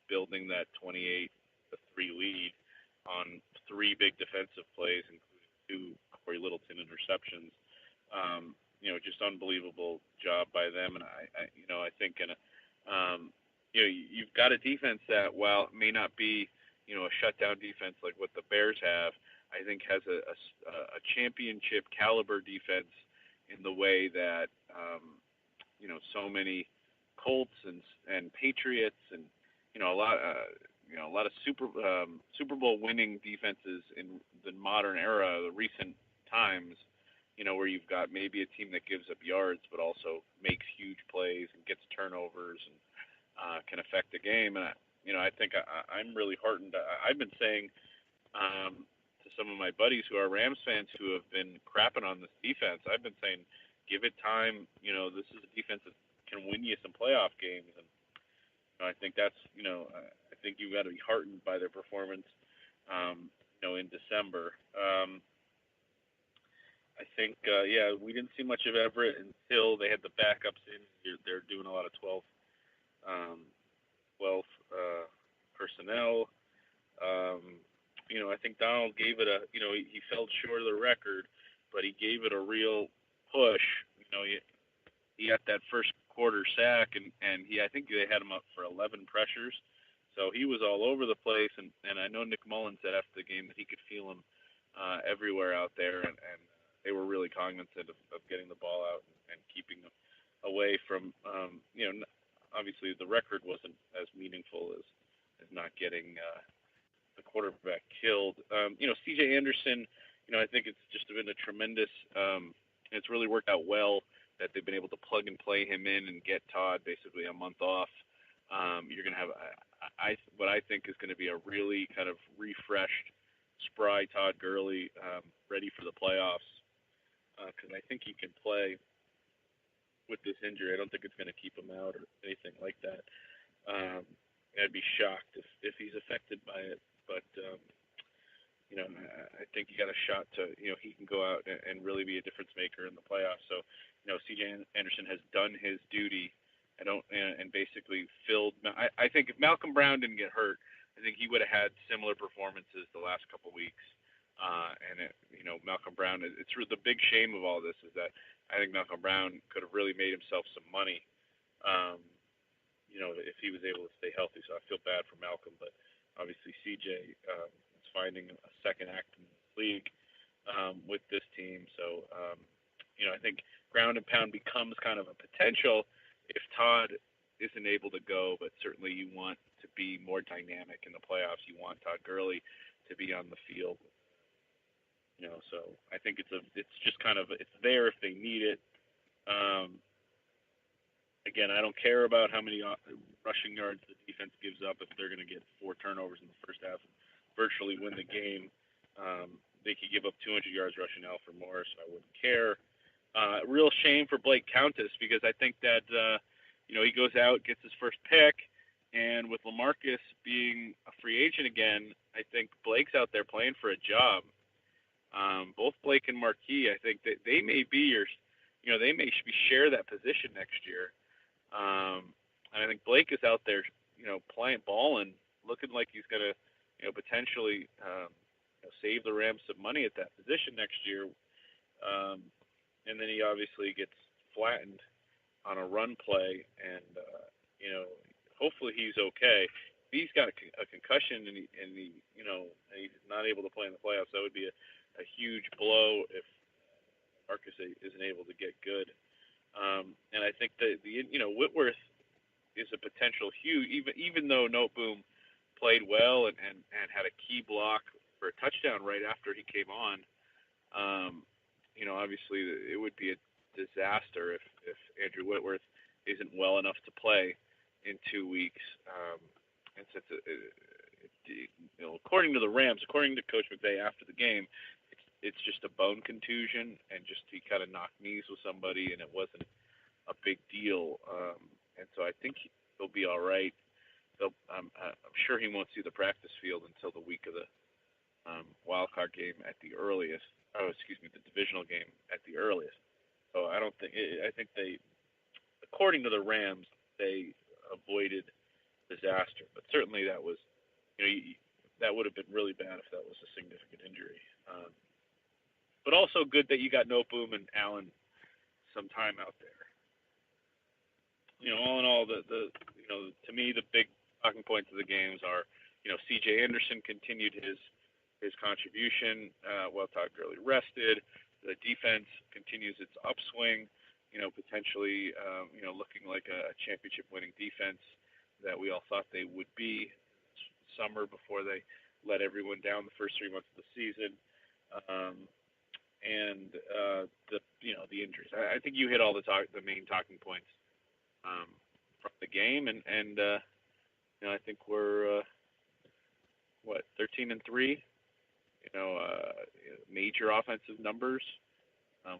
Building that 28-3 lead on 3 big defensive plays, including 2 Corey Littleton interceptions. Just unbelievable job by them. And I think you've got a defense that, while it may not be, a shutdown defense like what the Bears have, I think has a championship caliber defense in the way that, so many Colts and Patriots and, a lot of Super Bowl winning defenses in the modern era, the recent times, where you've got maybe a team that gives up yards but also makes huge plays and gets turnovers and can affect the game. And I think I'm really heartened. I've been saying to some of my buddies who are Rams fans who have been crapping on this defense, I've been saying, give it time. This is a defense that can win you some playoff games. And I think that's, I think you've got to be heartened by their performance, in December. I think, we didn't see much of Everett until they had the backups in. They're doing a lot of 12 personnel. I think Donald gave it he fell short of the record, but he gave it a real push. He got that first quarter sack, and I think they had him up for 11 pressures. So he was all over the place, and I know Nick Mullins said after the game that he could feel him everywhere out there, and they were really cognizant of getting the ball out and keeping them away from, obviously the record wasn't as meaningful as not getting the quarterback killed. C.J. Anderson, I think it's just been a tremendous. It's really worked out well that they've been able to plug and play him in and get Todd basically a month off. You're going to have what I think is going to be a really kind of refreshed, spry Todd Gurley, ready for the playoffs. Because I think he can play with this injury. I don't think it's going to keep him out or anything like that. I'd be shocked if he's affected by it. But I think he got a shot to, he can go out and really be a difference maker in the playoffs. So, C.J. Anderson has done his duty. And basically filled. I think if Malcolm Brown didn't get hurt, I think he would have had similar performances the last couple weeks. Malcolm Brown. It's the big shame of all this is that I think Malcolm Brown could have really made himself some money. If he was able to stay healthy. So I feel bad for Malcolm, but obviously CJ is finding a second act in the league with this team. So I think ground and pound becomes kind of a potential if Todd isn't able to go, but certainly you want to be more dynamic in the playoffs. You want Todd Gurley to be on the field. So I think it's just kind of it's there if they need it. Again, I don't care about how many rushing yards the defense gives up if they're going to get 4 turnovers in the first half and virtually win the game. They could give up 200 yards rushing Alfred Morris. So I wouldn't care. Real shame for Blake Countess because I think that he goes out, gets his first pick, and with LaMarcus being a free agent again, I think Blake's out there playing for a job. Both Blake and Marquis, I think that they may be they may share that position next year. And I think Blake is out there, playing ball and looking like he's going to, potentially save the Rams some money at that position next year. And then he obviously gets flattened on a run play, and hopefully he's okay. If he's got a concussion and he's not able to play in the playoffs, that would be a huge blow if Marcus isn't able to get good. And I think that Whitworth is a potential huge, even though Noteboom played well and had a key block for a touchdown right after he came on. Obviously it would be a disaster if Andrew Whitworth isn't well enough to play in 2 weeks. And since according to the Rams, according to Coach McVay after the game, it's just a bone contusion and just he kind of knocked knees with somebody and it wasn't a big deal. And so I think he'll be all right. I'm sure he won't see the practice field until the week of the wild card game at the earliest. The divisional game at the earliest. So I think they, according to the Rams, they avoided disaster. But certainly that was, that would have been really bad if that was a significant injury. But also good that you got Noteboom and Allen some time out there. All in all, to me, the big talking points of the games are, C.J. Anderson continued his contribution while Todd Gurley rested. The defense continues its upswing, potentially, looking like a championship-winning defense that we all thought they would be summer before they let everyone down the first 3 months of the season. And the injuries. I think you hit all the main talking points from the game, and I think we're 13-3. Major offensive numbers.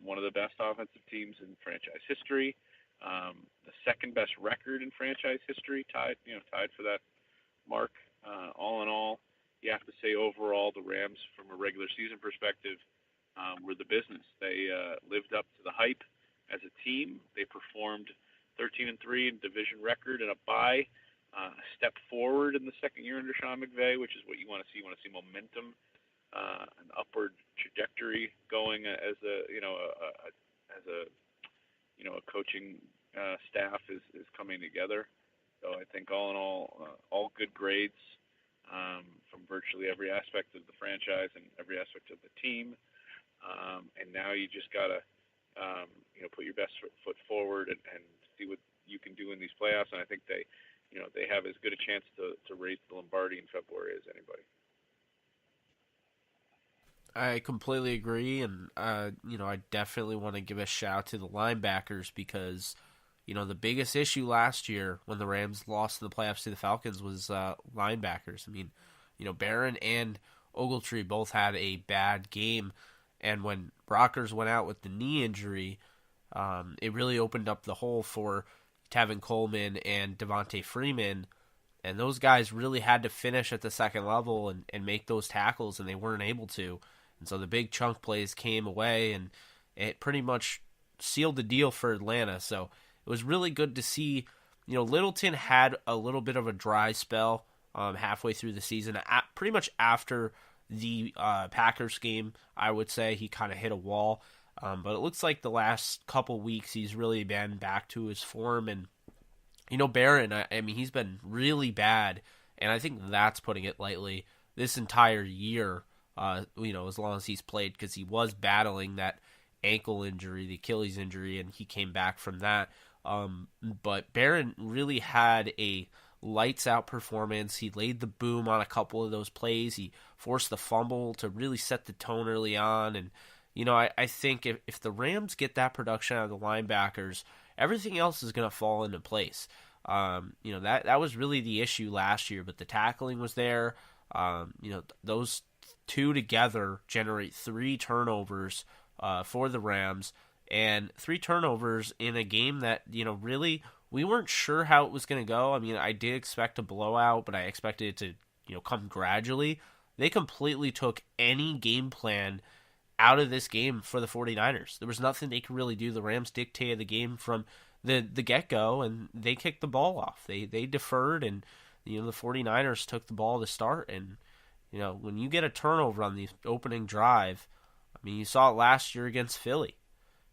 One of the best offensive teams in franchise history. The second best record in franchise history, tied for that mark. All in all, you have to say overall the Rams, from a regular season perspective, were the business. They lived up to the hype as a team. They performed 13-3 in division record and a bye. A step forward in the second year under Sean McVay, which is what you want to see. You want to see momentum, an upward trajectory going as a coaching staff is coming together. So I think all in all good grades from virtually every aspect of the franchise and every aspect of the team. And now you just gotta put your best foot forward and see what you can do in these playoffs. And I think they have as good a chance to raise the Lombardi in February as anybody. I completely agree, and I definitely want to give a shout to the linebackers because, the biggest issue last year when the Rams lost in the playoffs to the Falcons was linebackers. I mean, Barron and Ogletree both had a bad game, and when Brockers went out with the knee injury, it really opened up the hole for Tevin Coleman and Devontae Freeman. And those guys really had to finish at the second level and make those tackles, and they weren't able to. And so the big chunk plays came away, and it pretty much sealed the deal for Atlanta. So it was really good to see. Littleton had a little bit of a dry spell halfway through the season. Pretty much after the Packers game, I would say he kind of hit a wall. But it looks like the last couple weeks he's really been back to his form. And Barron, I mean, he's been really bad, and I think that's putting it lightly this entire year, as long as he's played, because he was battling that ankle injury, the Achilles injury, and he came back from that. But Barron really had a lights-out performance. He laid the boom on a couple of those plays. He forced the fumble to really set the tone early on, and I think if the Rams get that production out of the linebackers, everything else is going to fall into place. That was really the issue last year, but the tackling was there. Those two together generate 3 turnovers for the Rams, and 3 turnovers in a game that, really we weren't sure how it was going to go. I mean, I did expect a blowout, but I expected it to, come gradually. They completely took any game plan out of this game for the 49ers. There was nothing they could really do. The Rams dictated the game from the get-go, and they kicked the ball off. They deferred, and the 49ers took the ball to start. And when you get a turnover on the opening drive, I mean, you saw it last year against Philly.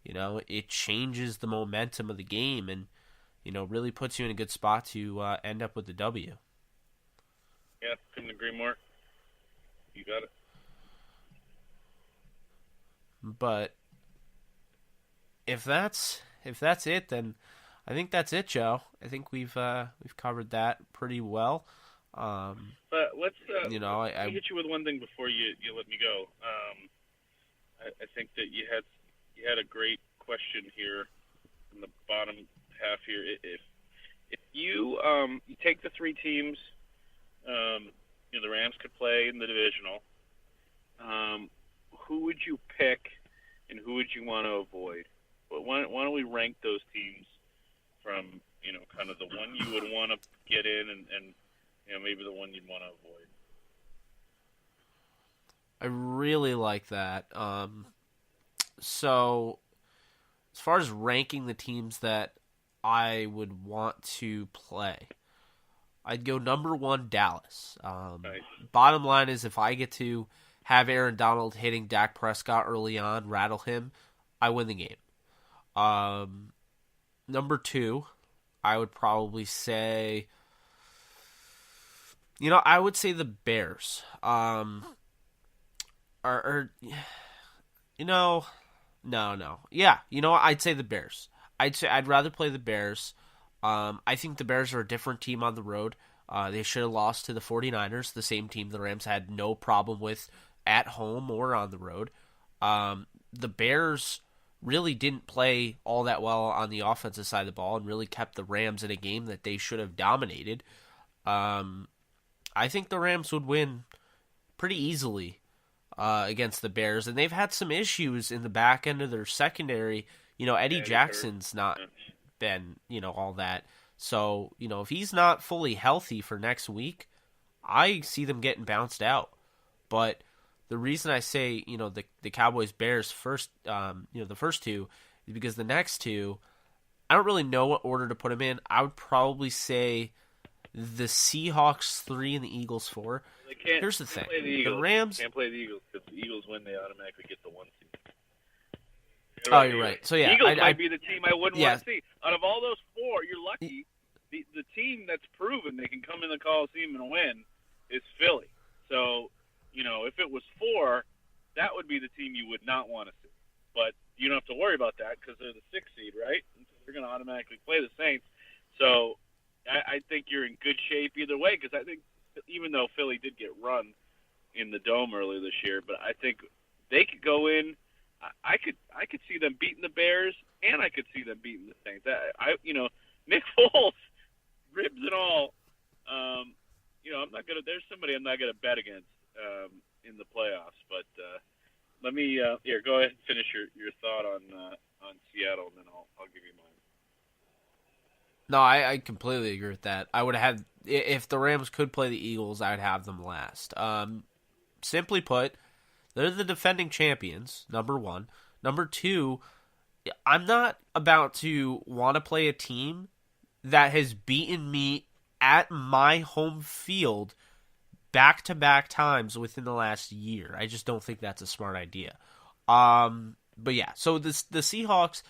It changes the momentum of the game, and really puts you in a good spot to end up with the W. Yeah, couldn't agree more. You got it. But if that's it, then I think that's it, Joe. I think we've covered that pretty well. But let's I hit you with one thing before you let me go. I think that you had a great question here in the bottom half here. If you take the 3 teams, the Rams could play in the divisional. Who would you pick, and who would you want to avoid? But why don't we rank those teams from kind of the one you would want to get in, and maybe the one you'd want to avoid. I really like that. So as far as ranking the teams that I would want to play, I'd go number 1, Dallas. Nice. Bottom line is, if I get to have Aaron Donald hitting Dak Prescott early on, rattle him, I win the game. Number 2, I would probably say, I would say the Bears. No. Yeah, I'd say the Bears. I'd rather play the Bears. I think the Bears are a different team on the road. They should have lost to the 49ers, the same team the Rams had no problem with at home or on the road. The Bears really didn't play all that well on the offensive side of the ball and really kept the Rams in a game that they should have dominated. I think the Rams would win pretty easily against the Bears, and they've had some issues in the back end of their secondary. Eddie Jackson's not been, all that. So, if he's not fully healthy for next week, I see them getting bounced out. But the reason I say, the Cowboys-Bears first, the first 2, is because the next 2, I don't really know what order to put them in. I would probably say the Seahawks 3 and the Eagles 4. Here's the thing. The Rams can't play the Eagles because the Eagles win, they automatically get the 1 seed. You're right. So, yeah. Eagles might be the team I wouldn't want to see. Out of all those 4, you're lucky. The team that's proven they can come in the Coliseum and win is Philly. So, if it was 4, that would be the team you would not want to see. But you don't have to worry about that because they're the 6th seed, right? And so they're going to automatically play the Saints. So I think you're in good shape either way, because I think even though Philly did get run in the Dome earlier this year, but I think they could go in. I could see them beating the Bears, and I could see them beating the Saints. Nick Foles, ribs and all. I'm not gonna. There's somebody I'm not gonna bet against in the playoffs. But let me here. Go ahead and finish your thought on Seattle, and then I'll give you mine. No, I completely agree with that. I would have, if the Rams could play the Eagles, I would have them last. Simply put, they're the defending champions, number one. Number two, I'm not about to want to play a team that has beaten me at my home field back-to-back times within the last year. I just don't think that's a smart idea. But yeah, so the Seahawks,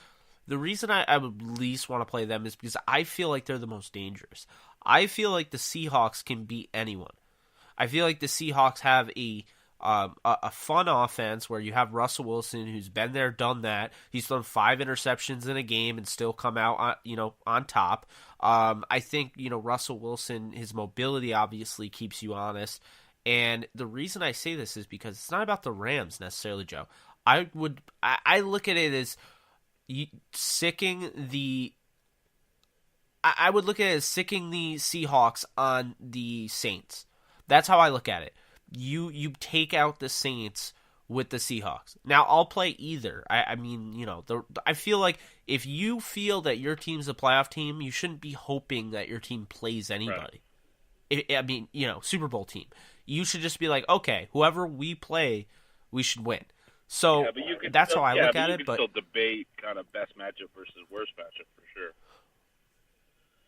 the reason I would least want to play them is because I feel like they're the most dangerous. I feel like the Seahawks can beat anyone. I feel like the Seahawks have a fun offense where you have Russell Wilson, who's been there, done that. He's thrown 5 interceptions in a game and still come out on top. I think Russell Wilson, his mobility obviously keeps you honest. And the reason I say this is because it's not about the Rams necessarily, Joe. I look at it as sicking the. I would look at it as sicking the Seahawks on the Saints. That's how I look at it. You take out the Saints with the Seahawks. Now, I'll play either. I feel like if you feel that your team's a playoff team, you shouldn't be hoping that your team plays anybody. Right. Super Bowl team. You should just be like, okay, whoever we play, we should win. So that's how I look at it. But you can still debate kind of best matchup versus worst matchup for sure.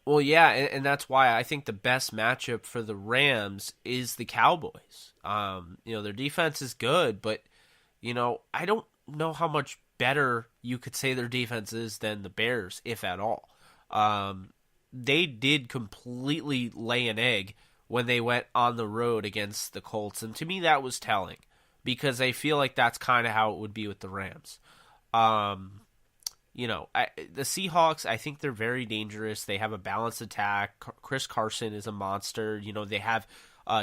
Well, yeah, and that's why I think the best matchup for the Rams is the Cowboys. Their defense is good, but, I don't know how much better you could say their defense is than the Bears, if at all. They did completely lay an egg when they went on the road against the Colts, and to me that was telling, because I feel like that's kind of how it would be with the Rams. The Seahawks, I think they're very dangerous. They have a balanced attack. Chris Carson is a monster. They have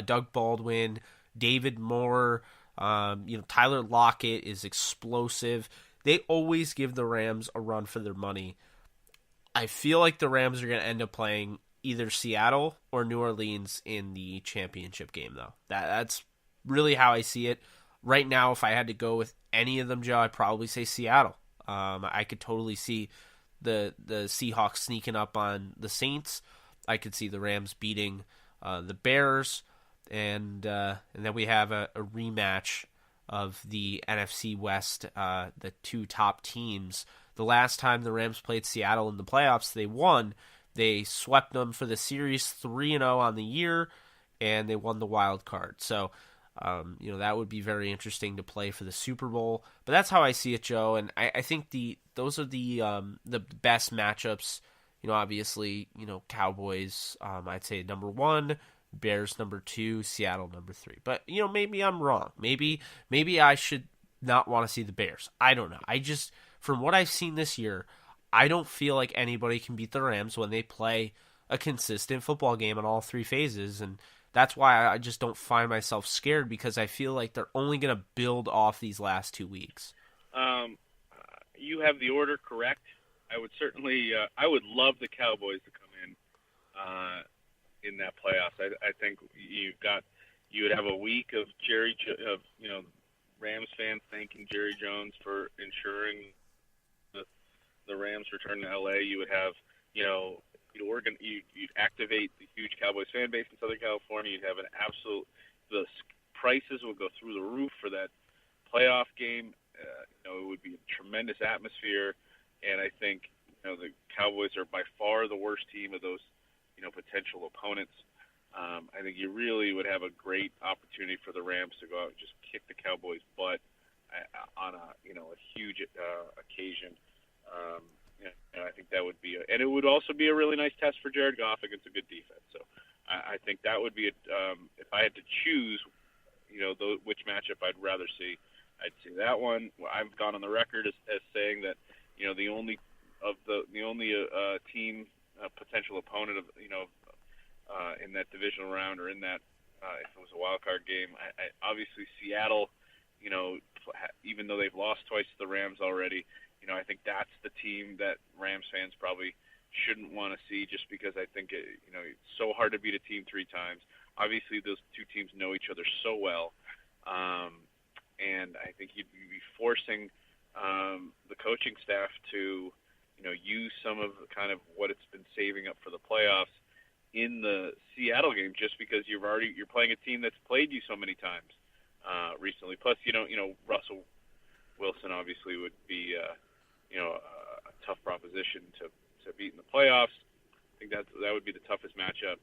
Doug Baldwin, David Moore. Tyler Lockett is explosive. They always give the Rams a run for their money. I feel like the Rams are going to end up playing either Seattle or New Orleans in the championship game, though. That's really how I see it. Right now, if I had to go with any of them, Joe, I'd probably say Seattle. I could totally see the Seahawks sneaking up on the Saints. I could see the Rams beating the Bears, and then we have a rematch of the NFC West, the two top teams. The last time the Rams played Seattle in the playoffs, they won. They swept them for the series 3-0 on the year, and they won the wild card. So that would be very interesting to play for the Super Bowl. But that's how I see it, Joe. And I think those are the best matchups. Obviously, Cowboys, I'd say number 1, Bears number 2, Seattle number 3. But maybe I'm wrong. Maybe I should not want to see the Bears. I don't know. I just, from what I've seen this year, I don't feel like anybody can beat the Rams when they play a consistent football game in all 3 phases. And that's why I just don't find myself scared, because I feel like they're only going to build off these last 2 weeks. You have the order correct. I would certainly, I would love the Cowboys to come in that playoffs. I think you would have a week of Rams fans thanking Jerry Jones for ensuring the Rams return to LA. You would have, you'd activate the huge Cowboys fan base in Southern California. You'd have the prices would go through the roof for that playoff game. It would be a tremendous atmosphere, and I think the Cowboys are by far the worst team of those potential opponents. I think you really would have a great opportunity for the Rams to go out and just kick the Cowboys' butt on a huge occasion. I think that would be and it would also be a really nice test for Jared Goff against a good defense. So I think that would be if I had to choose, which matchup I'd rather see, I'd say that one. I've gone on the record as saying that the only team potential opponent of in that divisional round, or in that if it was a wild card game, I obviously Seattle even though they've lost twice to the Rams already, I think that's the team that Rams fans probably shouldn't want to see, just because I think it's so hard to beat a team 3 times. Obviously, those two teams know each other so well, and I think you'd be forcing the coaching staff to use some of kind of what it's been saving up for the playoffs in the Seattle game, just because you're playing a team that's played you so many times recently. Plus, Russell Wilson obviously would be a tough proposition to beat in the playoffs. I think that would be the toughest matchup.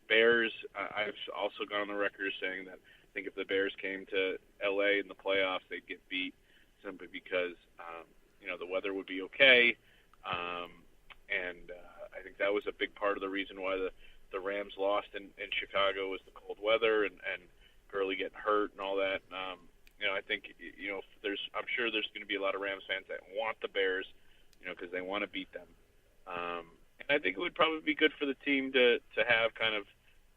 Bears, I've also gone on the record as saying that I think if the Bears came to LA in the playoffs, they'd get beat simply because the weather would be okay. And I think that was a big part of the reason why the Rams lost in Chicago was the cold weather and Curley getting hurt and all that. I think I'm sure there's going to be a lot of Rams fans that want the Bears, because they want to beat them. And I think it would probably be good for the team to have kind of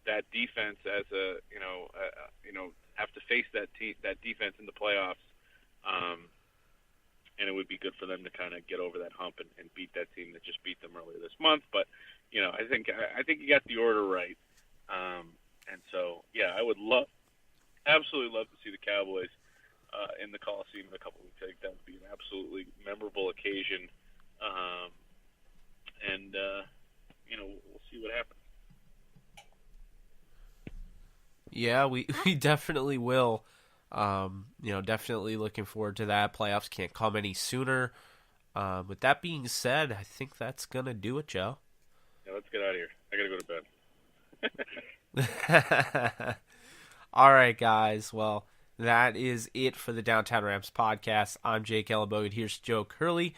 that defense as have to face that defense in the playoffs. And it would be good for them to kind of get over that hump and beat that team that just beat them earlier this month. But I think you got the order right. And so I would absolutely love to see the Cowboys in the Coliseum in a couple of weeks. I think that would be an absolutely memorable occasion. And we'll see what happens. Yeah, we definitely will. Definitely looking forward to that. Playoffs can't come any sooner. With that being said, I think that's going to do it, Joe. Yeah, let's get out of here. I got to go to bed. All right, guys. Well, that is it for the Downtown Rams podcast. I'm Jake Ellenbogen. Here's Joe Curley.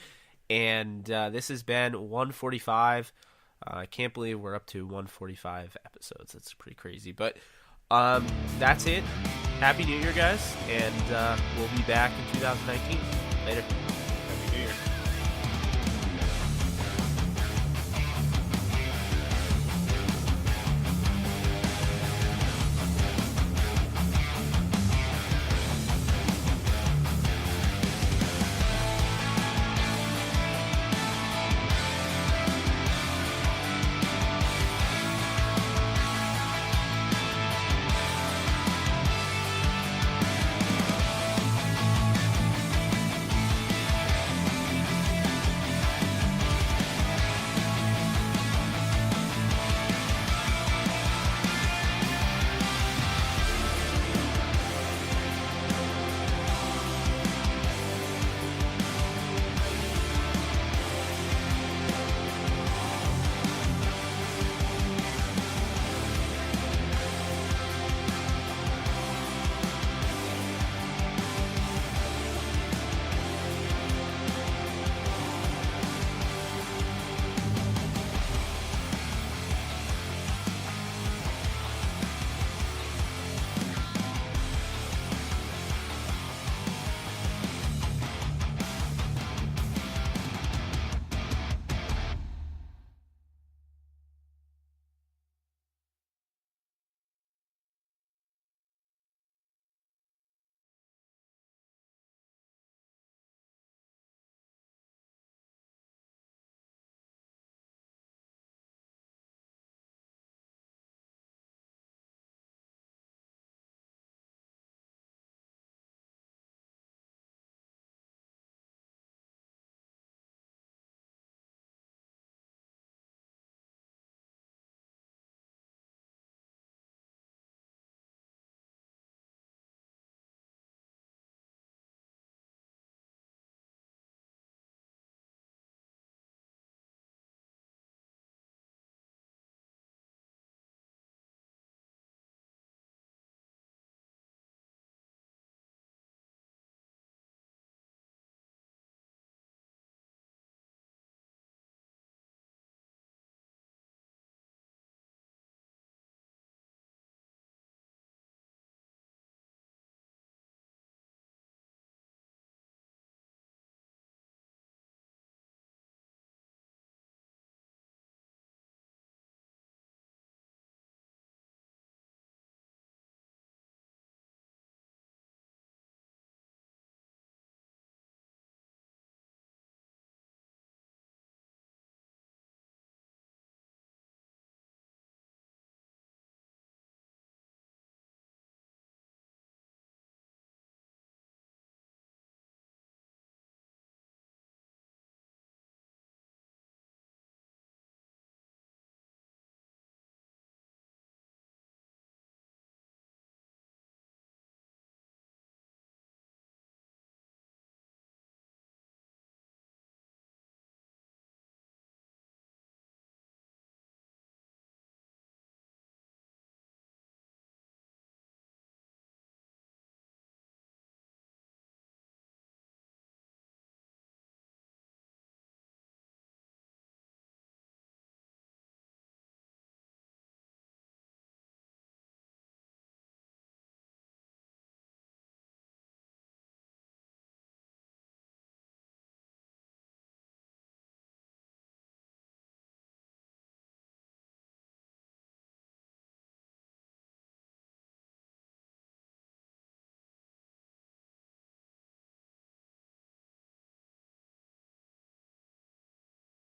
And this has been 145. I can't believe we're up to 145 episodes. That's pretty crazy. But that's it. Happy New Year, guys. And we'll be back in 2019. Later. Happy New Year.